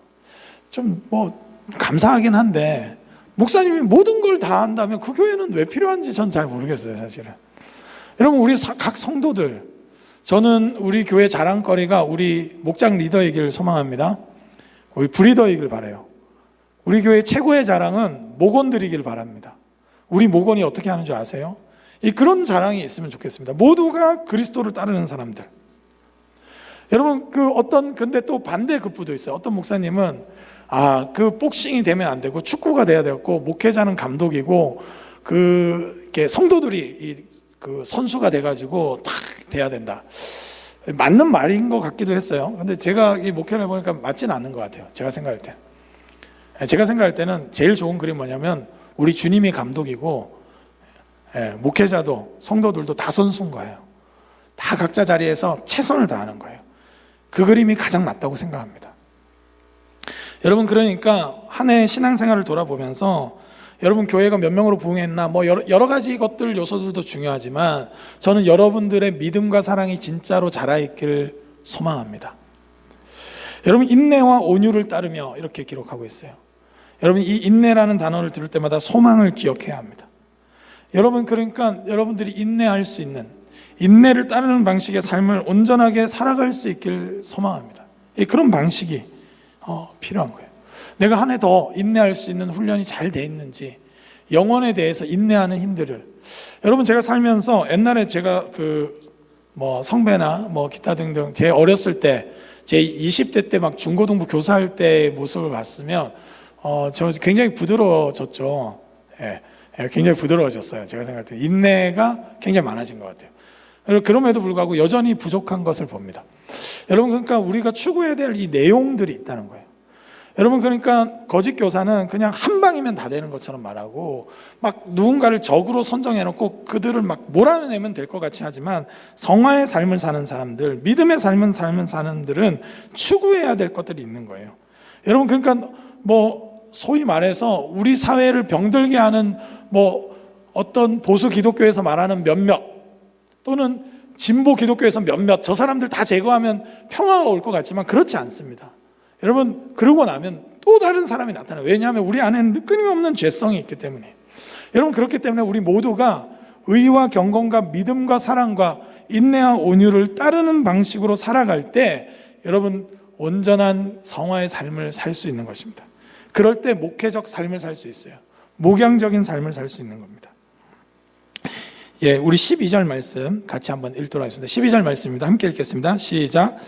좀 뭐 감사하긴 한데 목사님이 모든 걸 다 한다면 그 교회는 왜 필요한지 전 잘 모르겠어요, 사실은. 여러분, 우리 각 성도들, 저는 우리 교회 자랑거리가 우리 목장 리더이길 소망합니다. 우리 브리더이길 바라요. 우리 교회 최고의 자랑은 목원들이길 바랍니다. 우리 목원이 어떻게 하는 줄 아세요? 그런 자랑이 있으면 좋겠습니다. 모두가 그리스도를 따르는 사람들. 여러분, 근데 또 반대 급부도 있어요. 어떤 목사님은 그 복싱이 되면 안 되고 축구가 돼야 되고 목회자는 감독이고 이렇게 성도들이 그 선수가 돼가지고 탁 돼야 된다. 맞는 말인 것 같기도 했어요. 근데 제가 이 목회를 해보니까 맞지는 않는 것 같아요. 제가 생각할 때는 제일 좋은 그림 뭐냐면 우리 주님이 감독이고 목회자도 성도들도 다 선수인 거예요. 다 각자 자리에서 최선을 다하는 거예요. 그 그림이 가장 맞다고 생각합니다. 여러분, 그러니까 한 해 신앙생활을 돌아보면서 여러분 교회가 몇 명으로 부흥했나 여러 가지 것들 요소들도 중요하지만 저는 여러분들의 믿음과 사랑이 진짜로 자라있길 소망합니다. 여러분, 인내와 온유를 따르며 이렇게 기록하고 있어요. 여러분, 이 인내라는 단어를 들을 때마다 소망을 기억해야 합니다. 여러분, 그러니까 여러분들이 인내할 수 있는, 인내를 따르는 방식의 삶을 온전하게 살아갈 수 있길 소망합니다. 그런 방식이 필요한 거예요. 내가 한 해 더 인내할 수 있는 훈련이 잘 돼 있는지, 영혼에 대해서 인내하는 힘들을. 여러분, 제가 살면서 옛날에 제가 성배나 기타 등등 제 어렸을 때, 제 20대 때 막 중고등부 교사할 때의 모습을 봤으면 저 굉장히 부드러워졌죠. 굉장히 부드러워졌어요. 제가 생각할 때 인내가 굉장히 많아진 것 같아요. 그럼에도 불구하고 여전히 부족한 것을 봅니다. 여러분, 그러니까 우리가 추구해야 될 이 내용들이 있다는 거예요. 여러분, 그러니까 거짓 교사는 그냥 한 방이면 다 되는 것처럼 말하고 막 누군가를 적으로 선정해놓고 그들을 막 몰아내면 될 것 같이 하지만, 성화의 삶을 사는 사람들, 믿음의 삶을 사는 사람들은 추구해야 될 것들이 있는 거예요. 여러분, 그러니까 소위 말해서 우리 사회를 병들게 하는 어떤 보수 기독교에서 말하는 몇몇, 또는 진보 기독교에서 몇몇, 저 사람들 다 제거하면 평화가 올 것 같지만 그렇지 않습니다. 여러분, 그러고 나면 또 다른 사람이 나타나요. 왜냐하면 우리 안에는 끊임없는 죄성이 있기 때문에. 여러분, 그렇기 때문에 우리 모두가 의와 경건과 믿음과 사랑과 인내와 온유를 따르는 방식으로 살아갈 때 여러분, 온전한 성화의 삶을 살 수 있는 것입니다. 그럴 때 목회적 삶을 살 수 있어요. 목양적인 삶을 살 수 있는 겁니다. 우리 12절 말씀 같이 한번 읽도록 하겠습니다. 12절 말씀입니다. 함께 읽겠습니다. 시작.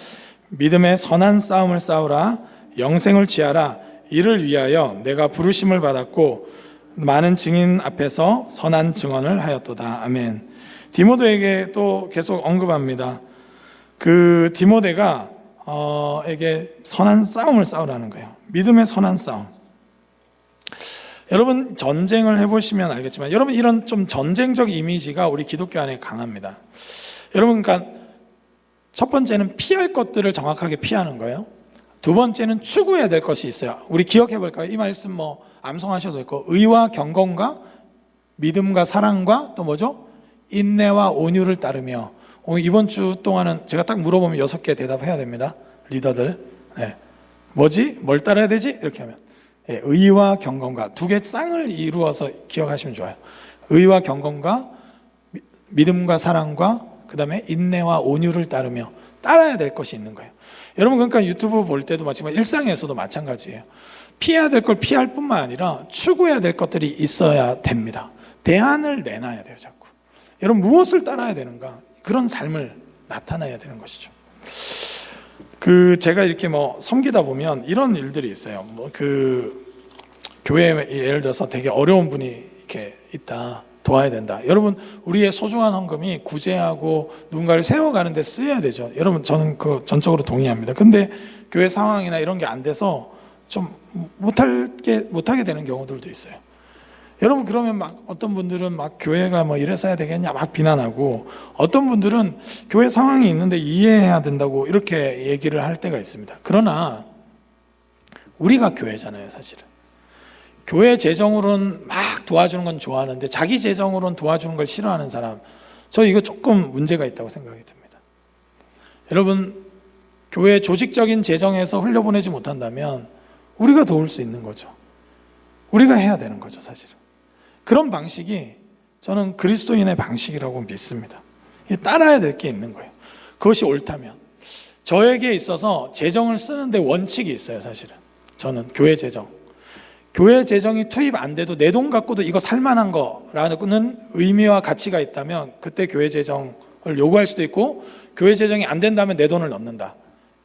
믿음의 선한 싸움을 싸우라. 영생을 취하라. 이를 위하여 내가 부르심을 받았고 많은 증인 앞에서 선한 증언을 하였도다. 아멘. 디모데에게 또 계속 언급합니다. 그 디모데가 에게 선한 싸움을 싸우라는 거예요. 믿음의 선한 싸움. 여러분, 전쟁을 해보시면 알겠지만 여러분, 이런 좀 전쟁적 이미지가 우리 기독교 안에 강합니다. 여러분, 그러니까 첫 번째는 피할 것들을 정확하게 피하는 거예요. 두 번째는 추구해야 될 것이 있어요. 우리 기억해 볼까요? 이 말씀 암송하셔도 있고, 의와 경건과 믿음과 사랑과 또 뭐죠? 인내와 온유를 따르며. 이번 주 동안은 제가 딱 물어보면 6개 대답해야 됩니다. 리더들. 뭐지? 뭘 따라야 되지? 이렇게 하면 의와 경건과 두 개 쌍을 이루어서 기억하시면 좋아요. 의와 경건과 믿음과 사랑과 그 다음에 인내와 온유를 따르며 따라야 될 것이 있는 거예요. 여러분, 그러니까 유튜브 볼 때도 마찬가지, 일상에서도 마찬가지예요. 피해야 될 걸 피할 뿐만 아니라 추구해야 될 것들이 있어야 됩니다. 대안을 내놔야 돼요, 자꾸. 여러분, 무엇을 따라야 되는가? 그런 삶을 나타내야 되는 것이죠. 제가 이렇게 섬기다 보면 이런 일들이 있어요. 교회에 예를 들어서 되게 어려운 분이 이렇게 있다. 도와야 된다. 여러분, 우리의 소중한 헌금이 구제하고 누군가를 세워가는 데 쓰여야 되죠. 여러분, 저는 전적으로 동의합니다. 근데 교회 상황이나 이런 게 안 돼서 좀 못하게 되는 경우들도 있어요. 여러분, 그러면 어떤 분들은 교회가 이래서 해야 되겠냐 비난하고, 어떤 분들은 교회 상황이 있는데 이해해야 된다고 이렇게 얘기를 할 때가 있습니다. 그러나 우리가 교회잖아요, 사실은. 교회 재정으로는 막 도와주는 건 좋아하는데 자기 재정으로는 도와주는 걸 싫어하는 사람, 저 이거 조금 문제가 있다고 생각이 듭니다. 여러분, 교회 조직적인 재정에서 흘려보내지 못한다면 우리가 도울 수 있는 거죠. 우리가 해야 되는 거죠, 사실은. 그런 방식이 저는 그리스도인의 방식이라고 믿습니다. 따라야 될 게 있는 거예요. 그것이 옳다면. 저에게 있어서 재정을 쓰는데 원칙이 있어요, 사실은. 저는 교회 재정. 교회 재정이 투입 안 돼도 내 돈 갖고도 이거 살만한 거라는 의미와 가치가 있다면 그때 교회 재정을 요구할 수도 있고, 교회 재정이 안 된다면 내 돈을 넣는다.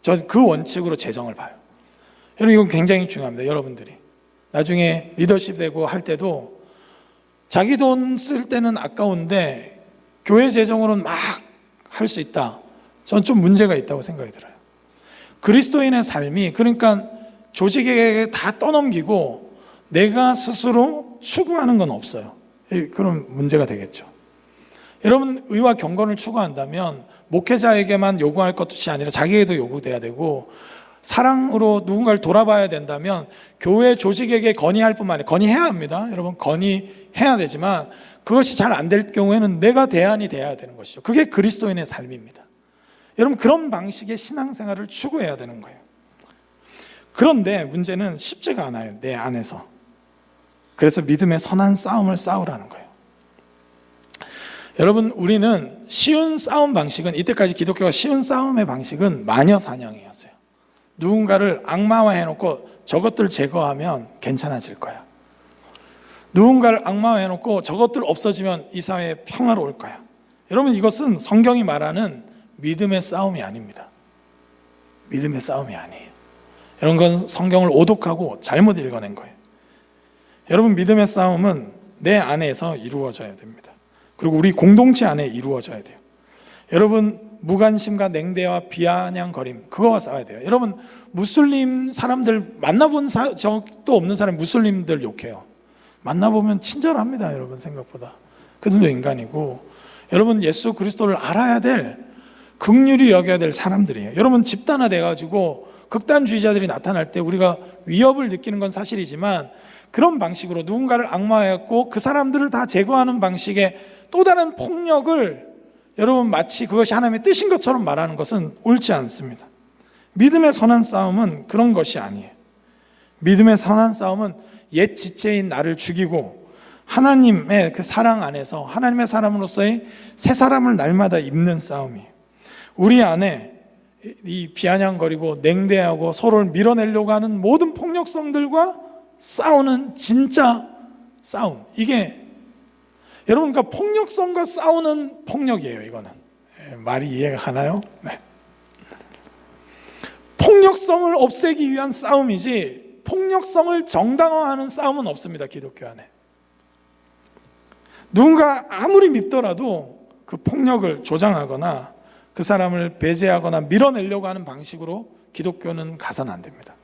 저는 그 원칙으로 재정을 봐요. 여러분, 이건 굉장히 중요합니다. 여러분들이 나중에 리더십 되고 할 때도 자기 돈 쓸 때는 아까운데 교회 재정으로는 막 할 수 있다. 저는 좀 문제가 있다고 생각이 들어요. 그리스도인의 삶이, 그러니까 조직에게 다 떠넘기고 내가 스스로 추구하는 건 없어요. 그런 문제가 되겠죠. 여러분, 의와 경건을 추구한다면 목회자에게만 요구할 것이 아니라 자기에게도 요구돼야 되고, 사랑으로 누군가를 돌아봐야 된다면 교회 조직에게 건의할 뿐만 아니라, 건의해야 합니다. 여러분, 건의해야 되지만 그것이 잘 안 될 경우에는 내가 대안이 돼야 되는 것이죠. 그게 그리스도인의 삶입니다. 여러분, 그런 방식의 신앙생활을 추구해야 되는 거예요. 그런데 문제는 쉽지가 않아요, 내 안에서. 그래서 믿음의 선한 싸움을 싸우라는 거예요. 여러분, 우리는 쉬운 싸움 방식은, 이때까지 기독교가 쉬운 싸움의 방식은 마녀 사냥이었어요. 누군가를 악마화해놓고 저것들 제거하면 괜찮아질 거야. 누군가를 악마화해놓고 저것들 없어지면 이 사회에 평화로울 거야. 여러분, 이것은 성경이 말하는 믿음의 싸움이 아닙니다. 믿음의 싸움이 아니에요. 이런 건 성경을 오독하고 잘못 읽어낸 거예요. 여러분, 믿음의 싸움은 내 안에서 이루어져야 됩니다. 그리고 우리 공동체 안에 이루어져야 돼요. 여러분, 무관심과 냉대와 비아냥거림, 그거와 싸워야 돼요. 여러분, 무슬림 사람들 만나본 적도 없는 사람, 무슬림들 욕해요. 만나보면 친절합니다, 여러분. 생각보다 그들도 인간이고, 여러분, 예수 그리스도를 알아야 될, 긍휼히 여겨야 될 사람들이에요. 여러분, 집단화 돼가지고 극단주의자들이 나타날 때 우리가 위협을 느끼는 건 사실이지만, 그런 방식으로 누군가를 악마화했고 그 사람들을 다 제거하는 방식의 또 다른 폭력을, 여러분, 마치 그것이 하나님의 뜻인 것처럼 말하는 것은 옳지 않습니다. 믿음의 선한 싸움은 그런 것이 아니에요. 믿음의 선한 싸움은 옛 지체인 나를 죽이고 하나님의 그 사랑 안에서 하나님의 사람으로서의 새 사람을 날마다 입는 싸움이에요. 우리 안에 이 비아냥거리고 냉대하고 서로를 밀어내려고 하는 모든 폭력성들과 싸우는 진짜 싸움, 이게 여러분, 그러니까 폭력성과 싸우는 폭력이에요. 이거는 말이 이해가 가나요? 네. 폭력성을 없애기 위한 싸움이지 폭력성을 정당화하는 싸움은 없습니다, 기독교 안에. 누군가 아무리 밉더라도 그 폭력을 조장하거나 그 사람을 배제하거나 밀어내려고 하는 방식으로 기독교는 가서는 안 됩니다.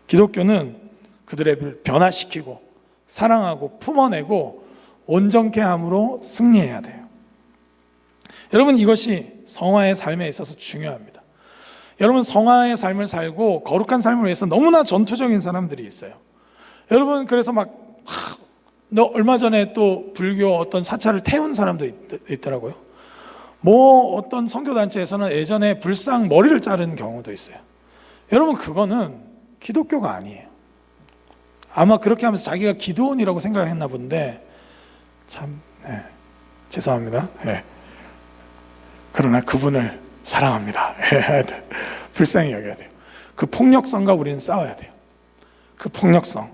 기독교는 그들을 변화시키고 사랑하고 품어내고 온전케 함으로 승리해야 돼요. 여러분, 이것이 성화의 삶에 있어서 중요합니다. 여러분, 성화의 삶을 살고 거룩한 삶을 위해서 너무나 전투적인 사람들이 있어요. 여러분, 그래서 너 얼마 전에 또 불교 어떤 사찰을 태운 사람도 있더라고요. 뭐 어떤 선교단체에서는 예전에 불상 머리를 자른 경우도 있어요. 여러분, 그거는 기독교가 아니에요. 아마 그렇게 하면서 자기가 기드온이라고 생각했나 본데, 참, 죄송합니다. 그러나 그분을 사랑합니다. 불쌍히 여겨야 돼요. 그 폭력성과 우리는 싸워야 돼요. 그 폭력성.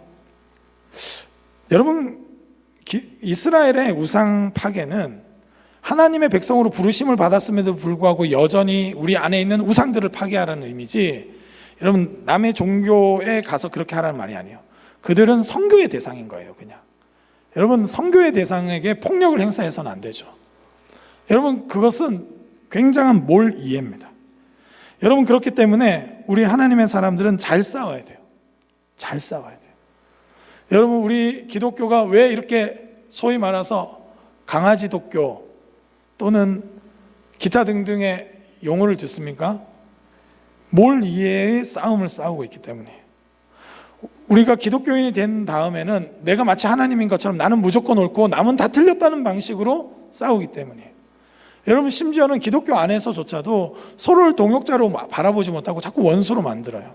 여러분, 이스라엘의 우상 파괴는 하나님의 백성으로 부르심을 받았음에도 불구하고 여전히 우리 안에 있는 우상들을 파괴하라는 의미지, 여러분, 남의 종교에 가서 그렇게 하라는 말이 아니에요. 그들은 선교의 대상인 거예요, 그냥. 여러분, 선교의 대상에게 폭력을 행사해서는 안 되죠. 여러분, 그것은 굉장한 몰이해입니다. 여러분, 그렇기 때문에 우리 하나님의 사람들은 잘 싸워야 돼요. 잘 싸워야 돼요. 여러분, 우리 기독교가 왜 이렇게 소위 말해서 강아지 독교 또는 기타 등등의 용어를 듣습니까? 몰이해의 싸움을 싸우고 있기 때문에. 우리가 기독교인이 된 다음에는 내가 마치 하나님인 것처럼 나는 무조건 옳고 남은 다 틀렸다는 방식으로 싸우기 때문이에요. 여러분, 심지어는 기독교 안에서조차도 서로를 동역자로 바라보지 못하고 자꾸 원수로 만들어요.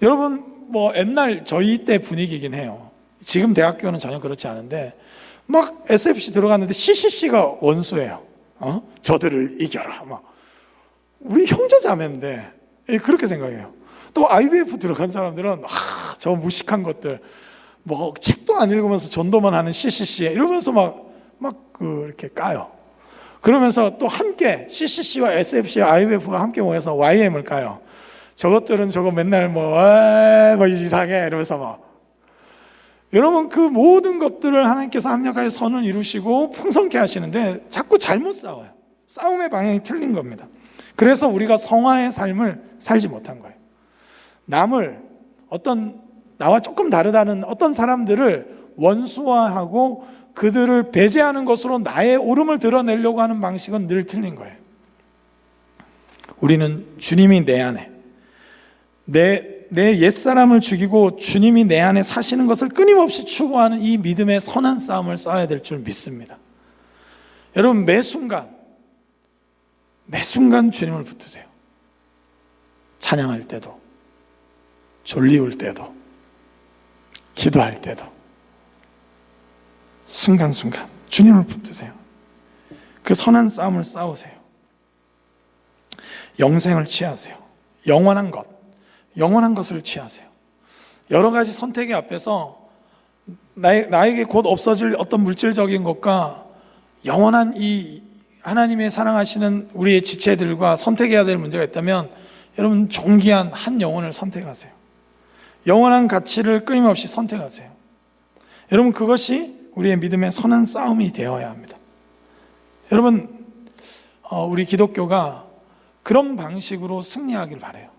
여러분, 뭐 옛날 저희 때 분위기이긴 해요. 지금 대학교는 전혀 그렇지 않은데 막 SFC 들어갔는데 CCC가 원수예요. 저들을 이겨라. 막 우리 형제 자매인데 그렇게 생각해요. 또 IVF 들어간 사람들은 저 무식한 것들 뭐 책도 안 읽으면서 전도만 하는 CCC에 이러면서 이렇게 까요. 그러면서 또 함께 CCC와 SFC와 IVF가 함께 모여서 YM을 까요. 저것들은 저거 맨날 뭐 이상해 이러면서 여러분 그 모든 것들을 하나님께서 합력하여 선을 이루시고 풍성케 하시는데 자꾸 잘못 싸워요. 싸움의 방향이 틀린 겁니다. 그래서 우리가 성화의 삶을 살지 못한 거예요. 남을 나와 조금 다르다는 어떤 사람들을 원수화하고 그들을 배제하는 것으로 나의 옳음을 드러내려고 하는 방식은 늘 틀린 거예요. 우리는 주님이 내 안에 내 옛사람을 죽이고 주님이 내 안에 사시는 것을 끊임없이 추구하는 이 믿음의 선한 싸움을 싸워야 될 줄 믿습니다. 여러분 매 순간 주님을 붙드세요. 찬양할 때도, 졸리울 때도, 기도할 때도 순간순간 주님을 붙드세요. 그 선한 싸움을 싸우세요. 영생을 취하세요. 영원한 것을 취하세요. 여러 가지 선택의 앞에서 나에게 곧 없어질 어떤 물질적인 것과 영원한 이 하나님의 사랑하시는 우리의 지체들과 선택해야 될 문제가 있다면 여러분 존귀한 한 영혼을 선택하세요. 영원한 가치를 끊임없이 선택하세요. 여러분 그것이 우리의 믿음의 선한 싸움이 되어야 합니다. 여러분 우리 기독교가 그런 방식으로 승리하길 바라요.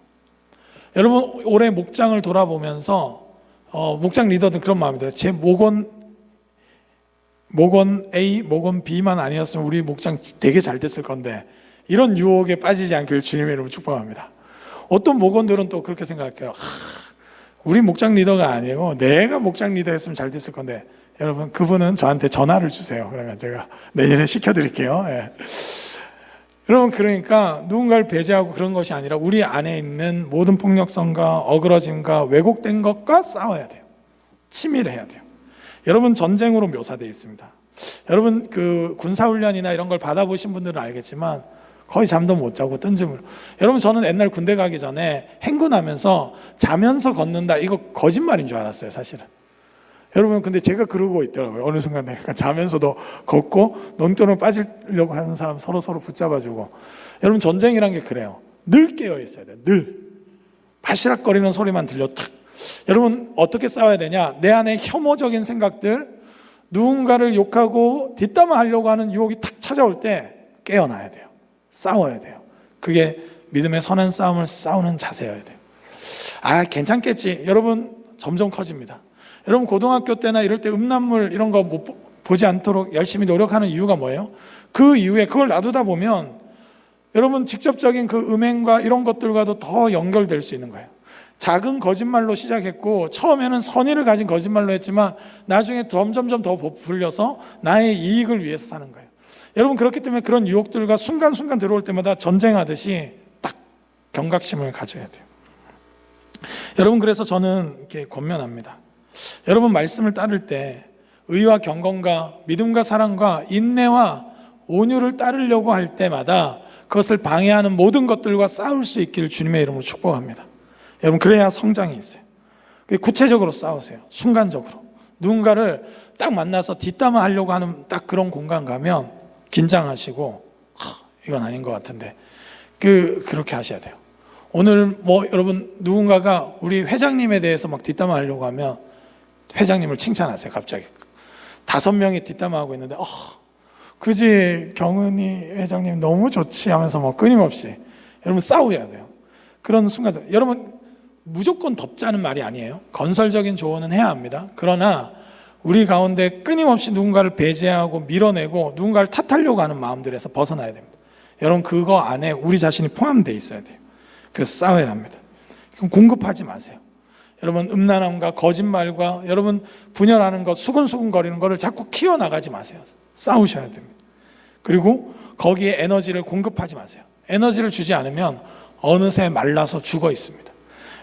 여러분 올해 목장을 돌아보면서 목장 리더들 그런 마음이 들어요. 제 목원 A, 목원 B만 아니었으면 우리 목장 되게 잘 됐을 건데 이런 유혹에 빠지지 않기를 주님의 이름으로 축복합니다. 어떤 목원들은 또 그렇게 생각할게요. 우리 목장 리더가 아니고 내가 목장 리더 했으면 잘 됐을 건데 여러분 그분은 저한테 전화를 주세요. 그러면 제가 내년에 시켜드릴게요. 예. 여러분 그러니까 누군가를 배제하고 그런 것이 아니라 우리 안에 있는 모든 폭력성과 어그러짐과 왜곡된 것과 싸워야 돼요. 치밀해야 돼요. 여러분 전쟁으로 묘사되어 있습니다. 여러분 그 군사훈련이나 이런 걸 받아보신 분들은 알겠지만 거의 잠도 못 자고 뜬금으로. 여러분 저는 옛날 군대 가기 전에 행군하면서 자면서 걷는다 이거 거짓말인 줄 알았어요 사실은. 여러분 근데 제가 그러고 있더라고요. 어느 순간 내가 자면서도 걷고 논두렁 빠지려고 하는 사람 서로 붙잡아주고. 여러분 전쟁이란 게 그래요. 늘 깨어 있어야 돼요. 늘 바시락거리는 소리만 들려 탁. 여러분 어떻게 싸워야 되냐? 내 안에 혐오적인 생각들, 누군가를 욕하고 뒷담화하려고 하는 유혹이 탁 찾아올 때 깨어나야 돼요. 싸워야 돼요. 그게 믿음의 선한 싸움을 싸우는 자세여야 돼요. 괜찮겠지. 여러분 점점 커집니다. 여러분 고등학교 때나 이럴 때 음란물 이런 거 보지 않도록 열심히 노력하는 이유가 뭐예요? 그 이후에 그걸 놔두다 보면 여러분 직접적인 그 음행과 이런 것들과도 더 연결될 수 있는 거예요. 작은 거짓말로 시작했고 처음에는 선의를 가진 거짓말로 했지만 나중에 점점점 더 부풀려서 나의 이익을 위해서 사는 거예요. 여러분 그렇기 때문에 그런 유혹들과 순간순간 들어올 때마다 전쟁하듯이 딱 경각심을 가져야 돼요. 여러분 그래서 저는 이렇게 권면합니다. 여러분 말씀을 따를 때 의와 경건과 믿음과 사랑과 인내와 온유를 따르려고 할 때마다 그것을 방해하는 모든 것들과 싸울 수 있기를 주님의 이름으로 축복합니다. 여러분 그래야 성장이 있어요. 구체적으로 싸우세요. 순간적으로 누군가를 딱 만나서 뒷담화하려고 하는 딱 그런 공간 가면 긴장하시고 이건 아닌 것 같은데 그렇게 하셔야 돼요. 오늘 여러분 누군가가 우리 회장님에 대해서 막 뒷담화하려고 하면 회장님을 칭찬하세요. 갑자기 5명이 뒷담화하고 있는데 그지 경은이 회장님 너무 좋지 하면서 끊임없이 여러분 싸워야 돼요. 그런 순간 여러분 무조건 덮자는 말이 아니에요. 건설적인 조언은 해야 합니다. 그러나 우리 가운데 끊임없이 누군가를 배제하고 밀어내고 누군가를 탓하려고 하는 마음들에서 벗어나야 됩니다. 여러분 그거 안에 우리 자신이 포함되어 있어야 돼요. 그래서 싸워야 합니다. 그럼 공급하지 마세요. 여러분 음란함과 거짓말과 여러분 분열하는 것, 수근수근거리는 것을 자꾸 키워나가지 마세요. 싸우셔야 됩니다. 그리고 거기에 에너지를 공급하지 마세요. 에너지를 주지 않으면 어느새 말라서 죽어 있습니다.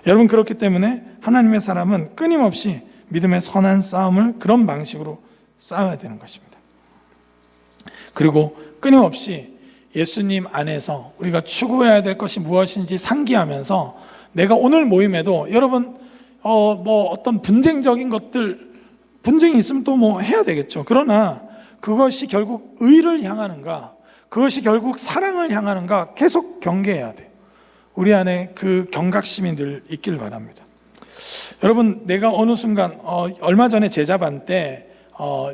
여러분 그렇기 때문에 하나님의 사람은 끊임없이 믿음의 선한 싸움을 그런 방식으로 싸워야 되는 것입니다. 그리고 끊임없이 예수님 안에서 우리가 추구해야 될 것이 무엇인지 상기하면서 내가 오늘 모임에도 여러분 어떤 분쟁적인 것들, 분쟁이 있으면 또 뭐 해야 되겠죠. 그러나 그것이 결국 의를 향하는가, 그것이 결국 사랑을 향하는가 계속 경계해야 돼요. 우리 안에 그 경각심이 늘 있길 바랍니다. 여러분, 내가 어느 순간 얼마 전에 제자반 때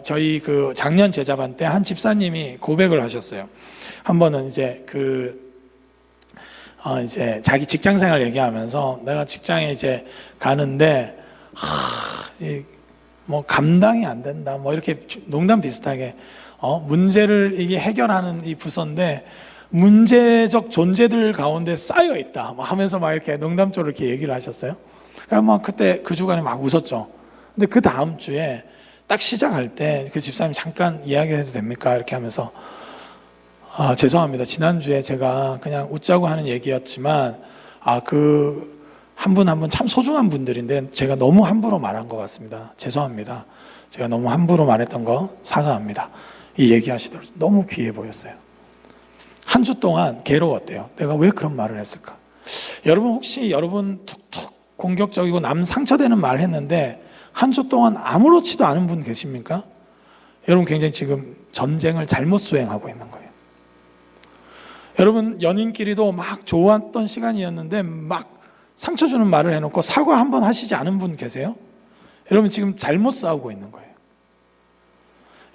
저희 그 작년 제자반 때 한 집사님이 고백을 하셨어요. 한 번은 이제 이제 자기 직장 생활 얘기하면서 내가 직장에 이제 가는데 뭐 감당이 안 된다, 뭐 이렇게 농담 비슷하게 문제를 이게 해결하는 이 부서인데 문제적 존재들 가운데 쌓여 있다, 뭐 하면서 막 이렇게 농담적으로 이렇게 얘기를 하셨어요. 그러니까 막 그때 그 주간에 막 웃었죠. 근데 그 다음 주에 딱 시작할 때 그 집사님 잠깐 이야기해도 됩니까? 이렇게 하면서 죄송합니다. 지난주에 제가 그냥 웃자고 하는 얘기였지만 그 한 분 한 분 참 소중한 분들인데 제가 너무 함부로 말한 것 같습니다. 죄송합니다. 제가 너무 함부로 말했던 거 사과합니다. 이 얘기하시더라고요. 너무 귀해 보였어요. 한 주 동안 괴로웠대요. 내가 왜 그런 말을 했을까? 여러분, 혹시 여러분 툭툭 공격적이고 남 상처되는 말 했는데 한 주 동안 아무렇지도 않은 분 계십니까? 여러분 굉장히 지금 전쟁을 잘못 수행하고 있는 거예요. 여러분, 연인끼리도 막 좋았던 시간이었는데 막 상처 주는 말을 해놓고 사과 한번 하시지 않은 분 계세요? 여러분 지금 잘못 싸우고 있는 거예요.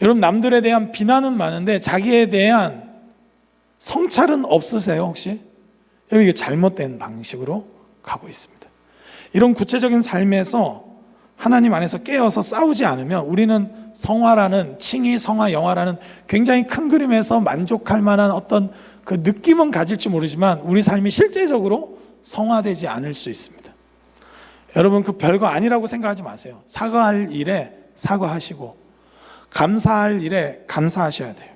여러분, 남들에 대한 비난은 많은데 자기에 대한 성찰은 없으세요 혹시? 여러분, 이게 잘못된 방식으로 가고 있습니다. 이런 구체적인 삶에서 하나님 안에서 깨어서 싸우지 않으면 우리는 성화라는, 칭의, 성화, 영화라는 굉장히 큰 그림에서 만족할 만한 어떤 그 느낌은 가질지 모르지만 우리 삶이 실제적으로 성화되지 않을 수 있습니다. 여러분, 그 별거 아니라고 생각하지 마세요. 사과할 일에 사과하시고 감사할 일에 감사하셔야 돼요.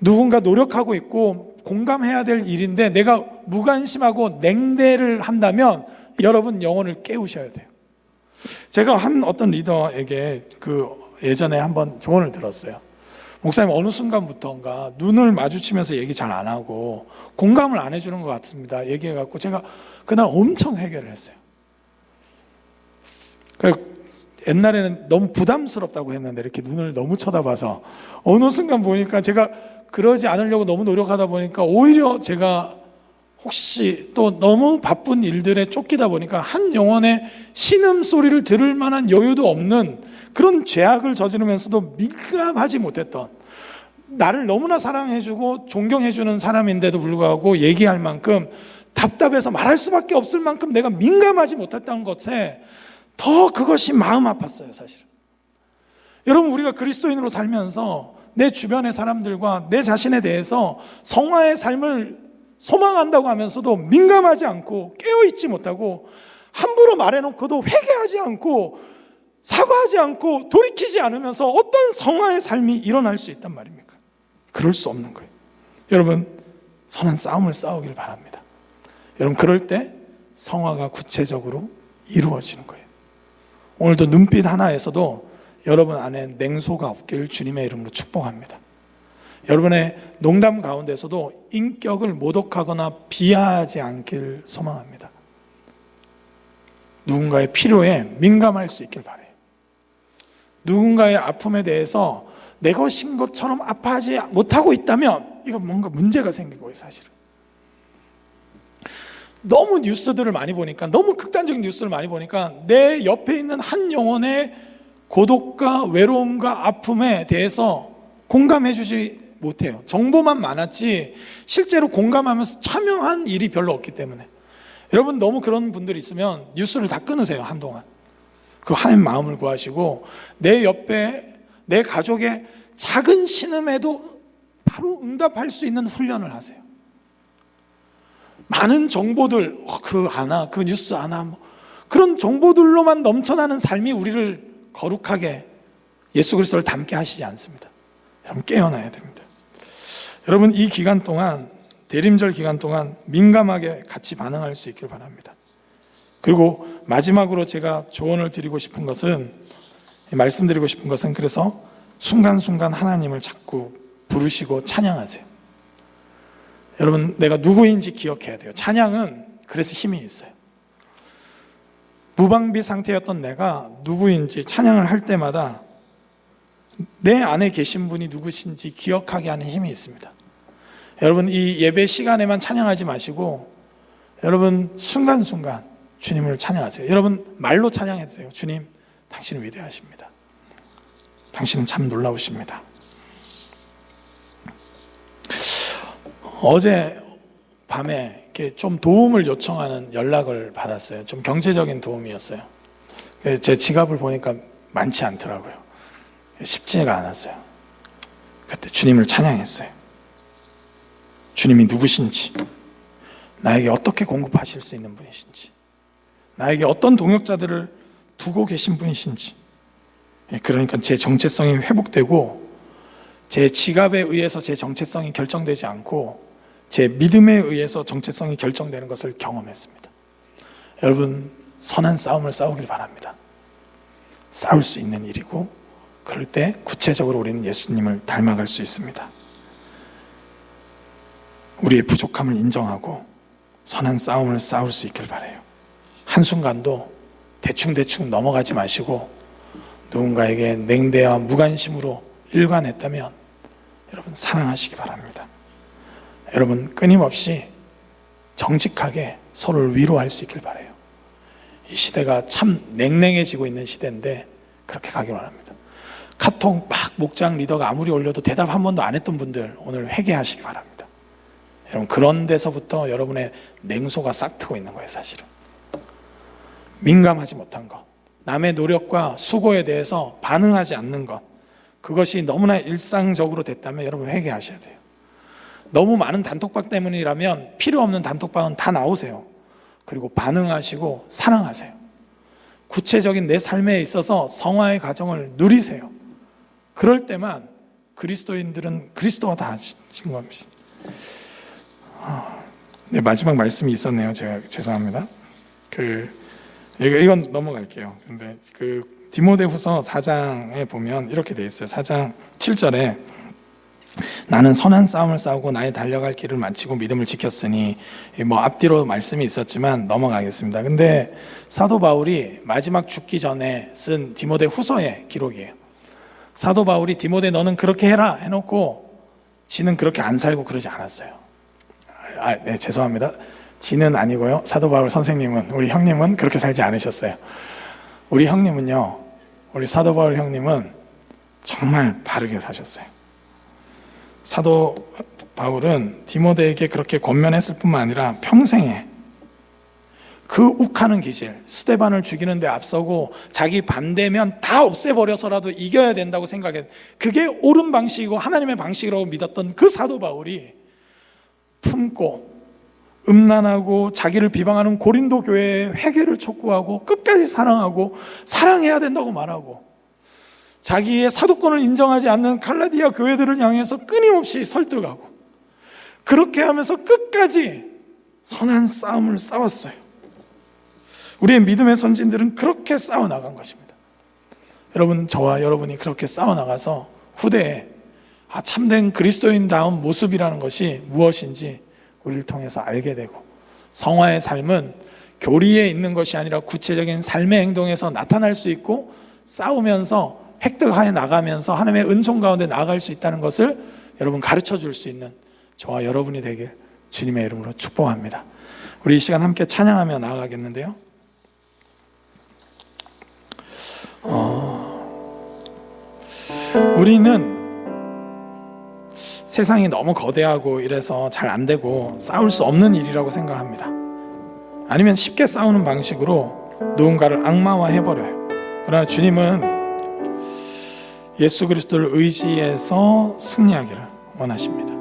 누군가 노력하고 있고 공감해야 될 일인데 내가 무관심하고 냉대를 한다면 여러분 영혼을 깨우셔야 돼요. 제가 한 어떤 리더에게 예전에 한번 조언을 들었어요. 목사님, 어느 순간부터인가 눈을 마주치면서 얘기 잘 안 하고 공감을 안 해주는 것 같습니다. 얘기해갖고 제가 그날 엄청 해결을 했어요. 옛날에는 너무 부담스럽다고 했는데 이렇게 눈을 너무 쳐다봐서 어느 순간 보니까 제가 그러지 않으려고 너무 노력하다 보니까 오히려 제가 혹시 또 너무 바쁜 일들에 쫓기다 보니까 한 영혼의 신음소리를 들을 만한 여유도 없는 그런 죄악을 저지르면서도 민감하지 못했던, 나를 너무나 사랑해주고 존경해주는 사람인데도 불구하고 얘기할 만큼 답답해서 말할 수밖에 없을 만큼 내가 민감하지 못했다는 것에 더 그것이 마음 아팠어요, 사실은. 여러분, 우리가 그리스도인으로 살면서 내 주변의 사람들과 내 자신에 대해서 성화의 삶을 소망한다고 하면서도 민감하지 않고 깨어있지 못하고 함부로 말해놓고도 회개하지 않고 사과하지 않고 돌이키지 않으면서 어떤 성화의 삶이 일어날 수 있단 말입니까? 그럴 수 없는 거예요. 여러분, 선한 싸움을 싸우길 바랍니다. 여러분, 그럴 때 성화가 구체적으로 이루어지는 거예요. 오늘도 눈빛 하나에서도 여러분 안에 냉소가 없기를 주님의 이름으로 축복합니다. 여러분의 농담 가운데서도 인격을 모독하거나 비하하지 않길 소망합니다. 누군가의 필요에 민감할 수 있길 바라요. 누군가의 아픔에 대해서 내 것인 것처럼 아파하지 못하고 있다면 이거 뭔가 문제가 생기고요, 사실은. 너무 뉴스들을 많이 보니까, 너무 극단적인 뉴스를 많이 보니까 내 옆에 있는 한 영혼의 고독과 외로움과 아픔에 대해서 공감해 주지 못해요. 정보만 많았지 실제로 공감하면서 참여한 일이 별로 없기 때문에. 여러분, 너무 그런 분들이 있으면 뉴스를 다 끊으세요, 한동안. 그 하나님 마음을 구하시고 내 옆에 내 가족의 작은 신음에도 바로 응답할 수 있는 훈련을 하세요. 많은 정보들, 그 뉴스 아나, 그런 정보들로만 넘쳐나는 삶이 우리를 거룩하게 예수 그리스도를 닮게 하시지 않습니다. 여러분, 깨어나야 됩니다. 여러분, 이 기간 동안, 대림절 기간 동안 민감하게 같이 반응할 수 있길 바랍니다. 그리고 마지막으로 제가 조언을 드리고 싶은 것은, 말씀드리고 싶은 것은, 그래서 순간순간 하나님을 자꾸 부르시고 찬양하세요. 여러분, 내가 누구인지 기억해야 돼요. 찬양은 그래서 힘이 있어요. 무방비 상태였던 내가 누구인지 찬양을 할 때마다 내 안에 계신 분이 누구신지 기억하게 하는 힘이 있습니다. 여러분, 이 예배 시간에만 찬양하지 마시고 여러분 순간순간 주님을 찬양하세요. 여러분 말로 찬양해도 돼요. 주님, 당신은 위대하십니다. 당신은 참 놀라우십니다. 어제 밤에 이렇게 좀 도움을 요청하는 연락을 받았어요. 좀 경제적인 도움이었어요. 제 지갑을 보니까 많지 않더라고요. 쉽지가 않았어요. 그때 주님을 찬양했어요. 주님이 누구신지, 나에게 어떻게 공급하실 수 있는 분이신지, 나에게 어떤 동역자들을 두고 계신 분이신지. 그러니까 제 정체성이 회복되고 제 지갑에 의해서 제 정체성이 결정되지 않고 제 믿음에 의해서 정체성이 결정되는 것을 경험했습니다. 여러분, 선한 싸움을 싸우길 바랍니다. 싸울 수 있는 일이고, 그럴 때 구체적으로 우리는 예수님을 닮아갈 수 있습니다. 우리의 부족함을 인정하고 선한 싸움을 싸울 수 있길 바라요. 한순간도 대충대충 넘어가지 마시고 누군가에게 냉대와 무관심으로 일관했다면 여러분 사랑하시기 바랍니다. 여러분 끊임없이 정직하게 서로를 위로할 수 있길 바라요. 이 시대가 참 냉랭해지고 있는 시대인데 그렇게 가길 원합니다. 카톡 막 목장 리더가 아무리 올려도 대답 한 번도 안 했던 분들 오늘 회개하시기 바랍니다. 여러분 그런 데서부터 여러분의 냉소가 싹트고 있는 거예요. 사실은 민감하지 못한 것, 남의 노력과 수고에 대해서 반응하지 않는 것, 그것이 너무나 일상적으로 됐다면 여러분 회개하셔야 돼요. 너무 많은 단톡방 때문이라면 필요 없는 단톡방은 다 나오세요. 그리고 반응하시고 사랑하세요. 구체적인 내 삶에 있어서 성화의 과정을 누리세요. 그럴 때만 그리스도인들은 그리스도와 다 하신 겁니다. 네, 마지막 말씀이 있었네요. 제가 죄송합니다. 이건 넘어갈게요. 근데 디모데후서 4장에 보면 이렇게 돼 있어요. 4장 7절에 나는 선한 싸움을 싸우고 나의 달려갈 길을 마치고 믿음을 지켰으니, 앞뒤로 말씀이 있었지만 넘어가겠습니다. 근데 사도 바울이 마지막 죽기 전에 쓴 디모데 후서의 기록이에요. 사도 바울이 디모데 너는 그렇게 해라 해놓고 지는 그렇게 안 살고 그러지 않았어요. 네, 죄송합니다. 지는 아니고요. 사도 바울 선생님은, 우리 형님은 그렇게 살지 않으셨어요. 우리 형님은요, 우리 사도 바울 형님은 정말 바르게 사셨어요. 사도 바울은 디모데에게 그렇게 권면했을 뿐만 아니라 평생에 그 욱하는 기질, 스데반을 죽이는 데 앞서고 자기 반대면 다 없애버려서라도 이겨야 된다고 생각했, 그게 옳은 방식이고 하나님의 방식이라고 믿었던 그 사도 바울이 품고 음란하고 자기를 비방하는 고린도 교회의 회개를 촉구하고 끝까지 사랑하고 사랑해야 된다고 말하고, 자기의 사도권을 인정하지 않는 갈라디아 교회들을 향해서 끊임없이 설득하고, 그렇게 하면서 끝까지 선한 싸움을 싸웠어요. 우리의 믿음의 선진들은 그렇게 싸워나간 것입니다. 여러분, 저와 여러분이 그렇게 싸워나가서 후대에 참된 그리스도인다운 모습이라는 것이 무엇인지 우리를 통해서 알게 되고, 성화의 삶은 교리에 있는 것이 아니라 구체적인 삶의 행동에서 나타날 수 있고, 싸우면서 획득하여 나가면서 하나님의 은총 가운데 나아갈 수 있다는 것을 여러분 가르쳐 줄 수 있는 저와 여러분이 되길 주님의 이름으로 축복합니다. 우리 이 시간 함께 찬양하며 나아가겠는데요. 우리는 세상이 너무 거대하고 이래서 잘 안 되고 싸울 수 없는 일이라고 생각합니다. 아니면 쉽게 싸우는 방식으로 누군가를 악마화해버려요. 그러나 주님은 예수 그리스도를 의지해서 승리하기를 원하십니다.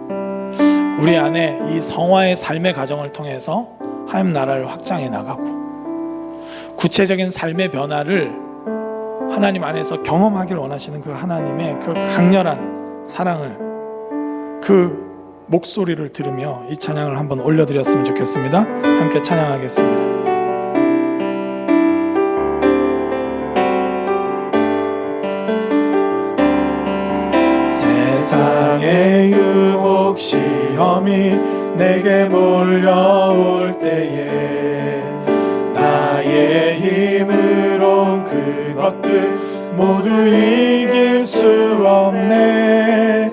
우리 안에 이 성화의 삶의 과정을 통해서 하나님 나라를 확장해 나가고, 구체적인 삶의 변화를 하나님 안에서 경험하기를 원하시는 그 하나님의 그 강렬한 사랑을, 그 목소리를 들으며 이 찬양을 한번 올려드렸으면 좋겠습니다. 함께 찬양하겠습니다. 시험이 내게 몰려올 때에 나의 힘으론 그것들 모두 이길 수 없네.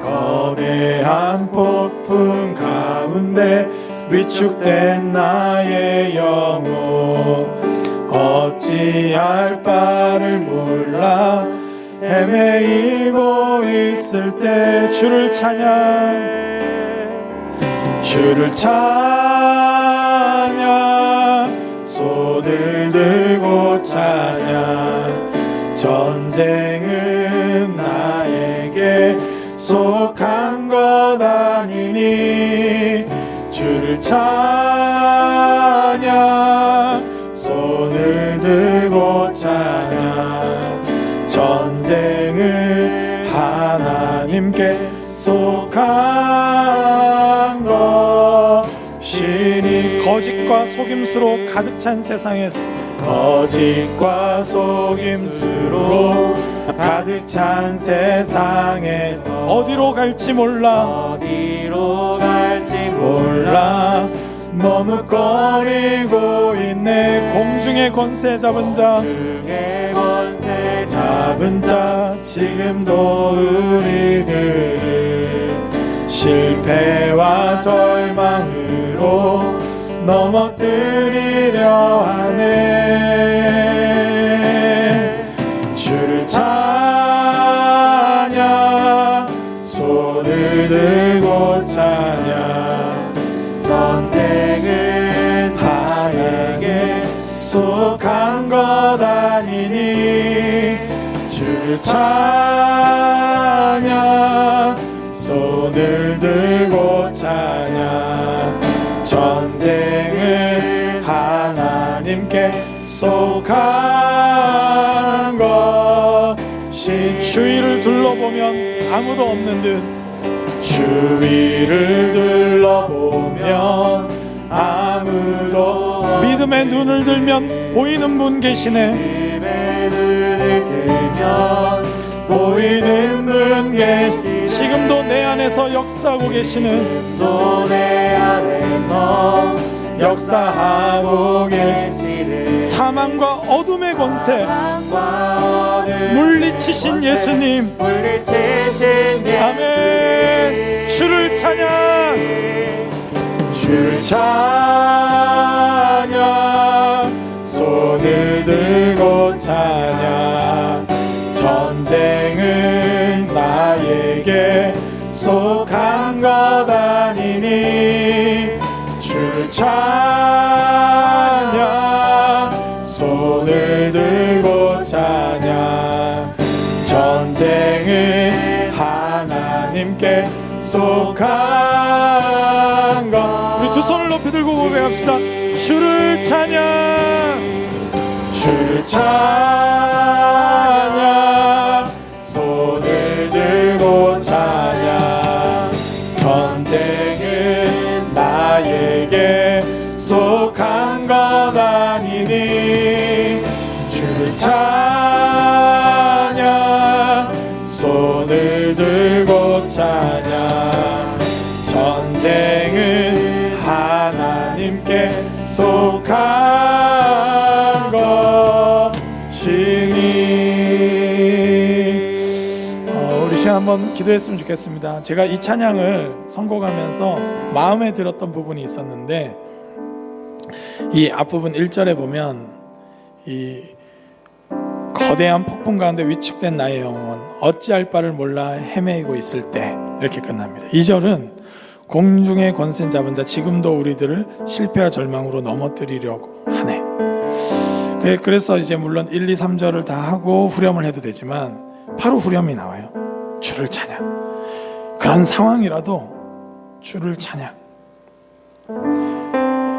거대한 폭풍 가운데 위축된 나의 영혼 어찌할 바를 몰라 헤매이고 있을 때 주를 찬양 손을 들고 찬양 전쟁은 나에게 속한 것 아니니 주를 찬양 손을 들고 찬양 전쟁은 하나님께 속한 것이니 거짓과 속임수로 가득 찬 세상에서 거짓과 속임수로 가득 찬 세상에서 어디로 갈지 몰라 머뭇거리고 있네. 공중의 권세 잡은 자 지금도 우리들을 실패와 절망으로 넘어뜨리려 하네. 주를 찬양 손을 들고 찬양 전쟁은 나에게 속한 것 아니니 주를 찬양 손을 들고 찬양 전쟁은 하나님께 속한 것이 주위를 둘러보면 아무도 없는 듯 주위를 둘러보면 아무도 믿음의 눈을 들면 보이는 분 계시네. 믿음의 눈을 들면 보이는 분 계시네. 지금도 내 안에서 역사하고 계시는 지금도 내 안에서 역사하고 계시는 사망과 어둠의 권세 물리치신 예수님 아멘. 주를 찬양 주를 찬양 손을 들고 찬양 전쟁은 나에게 속한 것 아니니 주를 찬양 손을 들고 찬양 전쟁은 하나님께 속한 것. 우리 두 손을 높이 들고 고백합시다. 주를 찬양 주를 찬양 손을 들고 찬양 전쟁은 나에게 속한 것 아니니 주를 찬양 손을 들고 찬양 전쟁은 하나님께 속한 것이니. 우리 시간 한번 기도했으면 좋겠습니다. 제가 이 찬양을 선곡하면서 마음에 들었던 부분이 있었는데 이 앞부분 1절에 보면 이 거대한 폭풍 가운데 위축된 나의 영혼 어찌할 바를 몰라 헤매이고 있을 때 이렇게 끝납니다. 2절은 공중의 권세 잡은 자 지금도 우리들을 실패와 절망으로 넘어뜨리려고 하네. 그래서 이제 물론 1, 2, 3절을 다 하고 후렴을 해도 되지만 바로 후렴이 나와요. 주를 찬양. 그런 상황이라도 주를 찬양.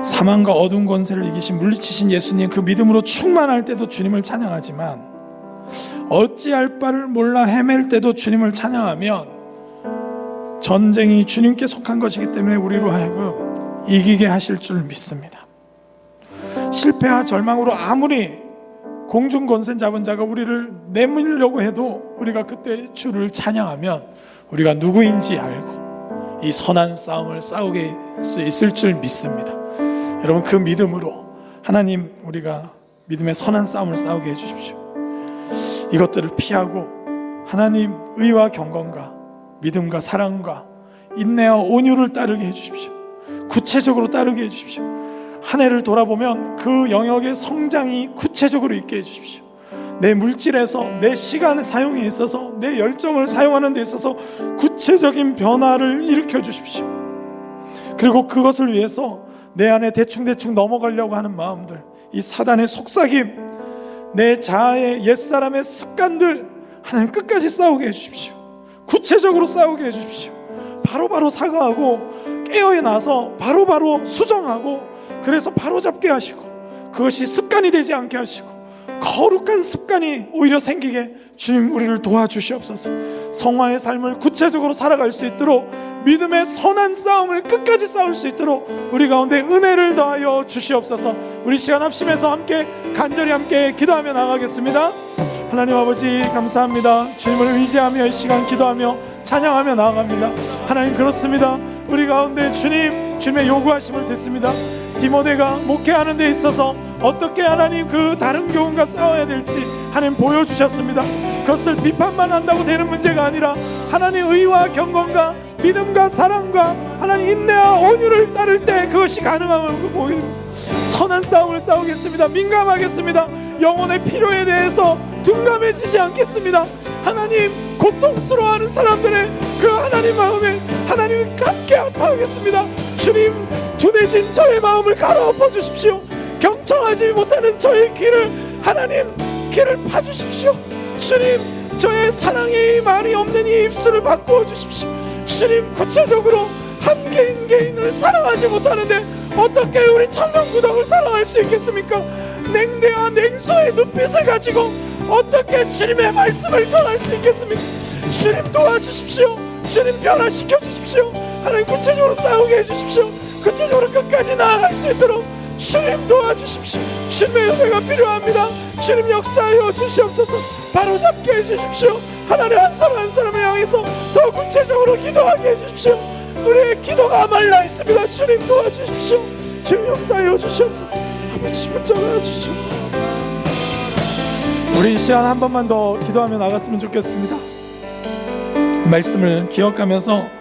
사망과 어두운 권세를 이기신 물리치신 예수님 그 믿음으로 충만할 때도 주님을 찬양하지만 어찌할 바를 몰라 헤맬 때도 주님을 찬양하면 전쟁이 주님께 속한 것이기 때문에 우리로 하여금 이기게 하실 줄 믿습니다. 실패와 절망으로 아무리 공중 권세 잡은 자가 우리를 내밀려고 해도 우리가 그때 주를 찬양하면 우리가 누구인지 알고 이 선한 싸움을 싸우게 수 있을 줄 믿습니다. 여러분, 그 믿음으로 하나님, 우리가 믿음의 선한 싸움을 싸우게 해주십시오. 이것들을 피하고 하나님 의와 경건과 믿음과 사랑과 인내와 온유를 따르게 해주십시오. 구체적으로 따르게 해주십시오. 한 해를 돌아보면 그 영역의 성장이 구체적으로 있게 해주십시오. 내 물질에서, 내 시간의 사용에 있어서, 내 열정을 사용하는 데 있어서 구체적인 변화를 일으켜 주십시오. 그리고 그것을 위해서 내 안에 대충대충 넘어가려고 하는 마음들, 이 사단의 속삭임, 내 자아의 옛사람의 습관들, 하나님 끝까지 싸우게 해주십시오. 구체적으로 싸우게 해주십시오. 바로바로 사과하고 깨어나서 바로바로 수정하고, 그래서 바로잡게 하시고, 그것이 습관이 되지 않게 하시고 거룩한 습관이 오히려 생기게 주님 우리를 도와주시옵소서. 성화의 삶을 구체적으로 살아갈 수 있도록, 믿음의 선한 싸움을 끝까지 싸울 수 있도록 우리 가운데 은혜를 더하여 주시옵소서. 우리 시간 합심해서 함께 간절히 함께 기도하며 나가겠습니다. 하나님 아버지, 감사합니다. 주님을 의지하며 이 시간 기도하며 찬양하며 나아갑니다. 하나님, 그렇습니다. 우리 가운데 주님의 요구하심을 듣습니다. 디모데가 목회하는 데 있어서 어떻게 하나님 그 다른 교훈과 싸워야 될지 하나님 보여주셨습니다. 그것을 비판만 한다고 되는 문제가 아니라 하나님 의와 경건과 믿음과 사랑과 하나님 인내와 온유를 따를 때 그것이 가능함을 보이는 선한 싸움을 싸우겠습니다. 민감하겠습니다. 영혼의 필요에 대해서 둔감해지지 않겠습니다. 하나님, 고통스러워하는 사람들의 그 하나님 마음에 하나님이 함께 아파하겠습니다. 주님, 둔해진 저의 마음을 갈아엎어 주십시오. 경청하지 못하는 저의 귀를 하나님, 귀를 파주십시오. 주님, 저의 사랑의 말이 없는 이 입술을 바꾸어 주십시오. 주님, 구체적으로 한 개인 개인을 사랑하지 못하는데 어떻게 우리 청년구덕을 사랑할 수 있겠습니까? 냉대와 냉소의 눈빛을 가지고 어떻게 주님의 말씀을 전할 수 있겠습니까? 주님, 도와주십시오. 주님, 변화시켜 주십시오. 하나님, 구체적으로 싸우게 해주십시오. 구체적으로 끝까지 나아갈 수 있도록 주님 도와주십시오. 주님의 은혜가 필요합니다. 주님, 역사하여 주시옵소서. 바로 잡게 해주십시오. 하나님, 한 사람 한 사람을 향해서 더 구체적으로 기도하게 해주십시오. 우리의 기도가 말라 있습니다. 주님, 도와주십시오. 주님, 역사하여 주시옵소서. 아버지, 붙잡아 주시옵소서. 우리 이 시간 한 번만 더 기도하며 나갔으면 좋겠습니다. 말씀을 기억하면서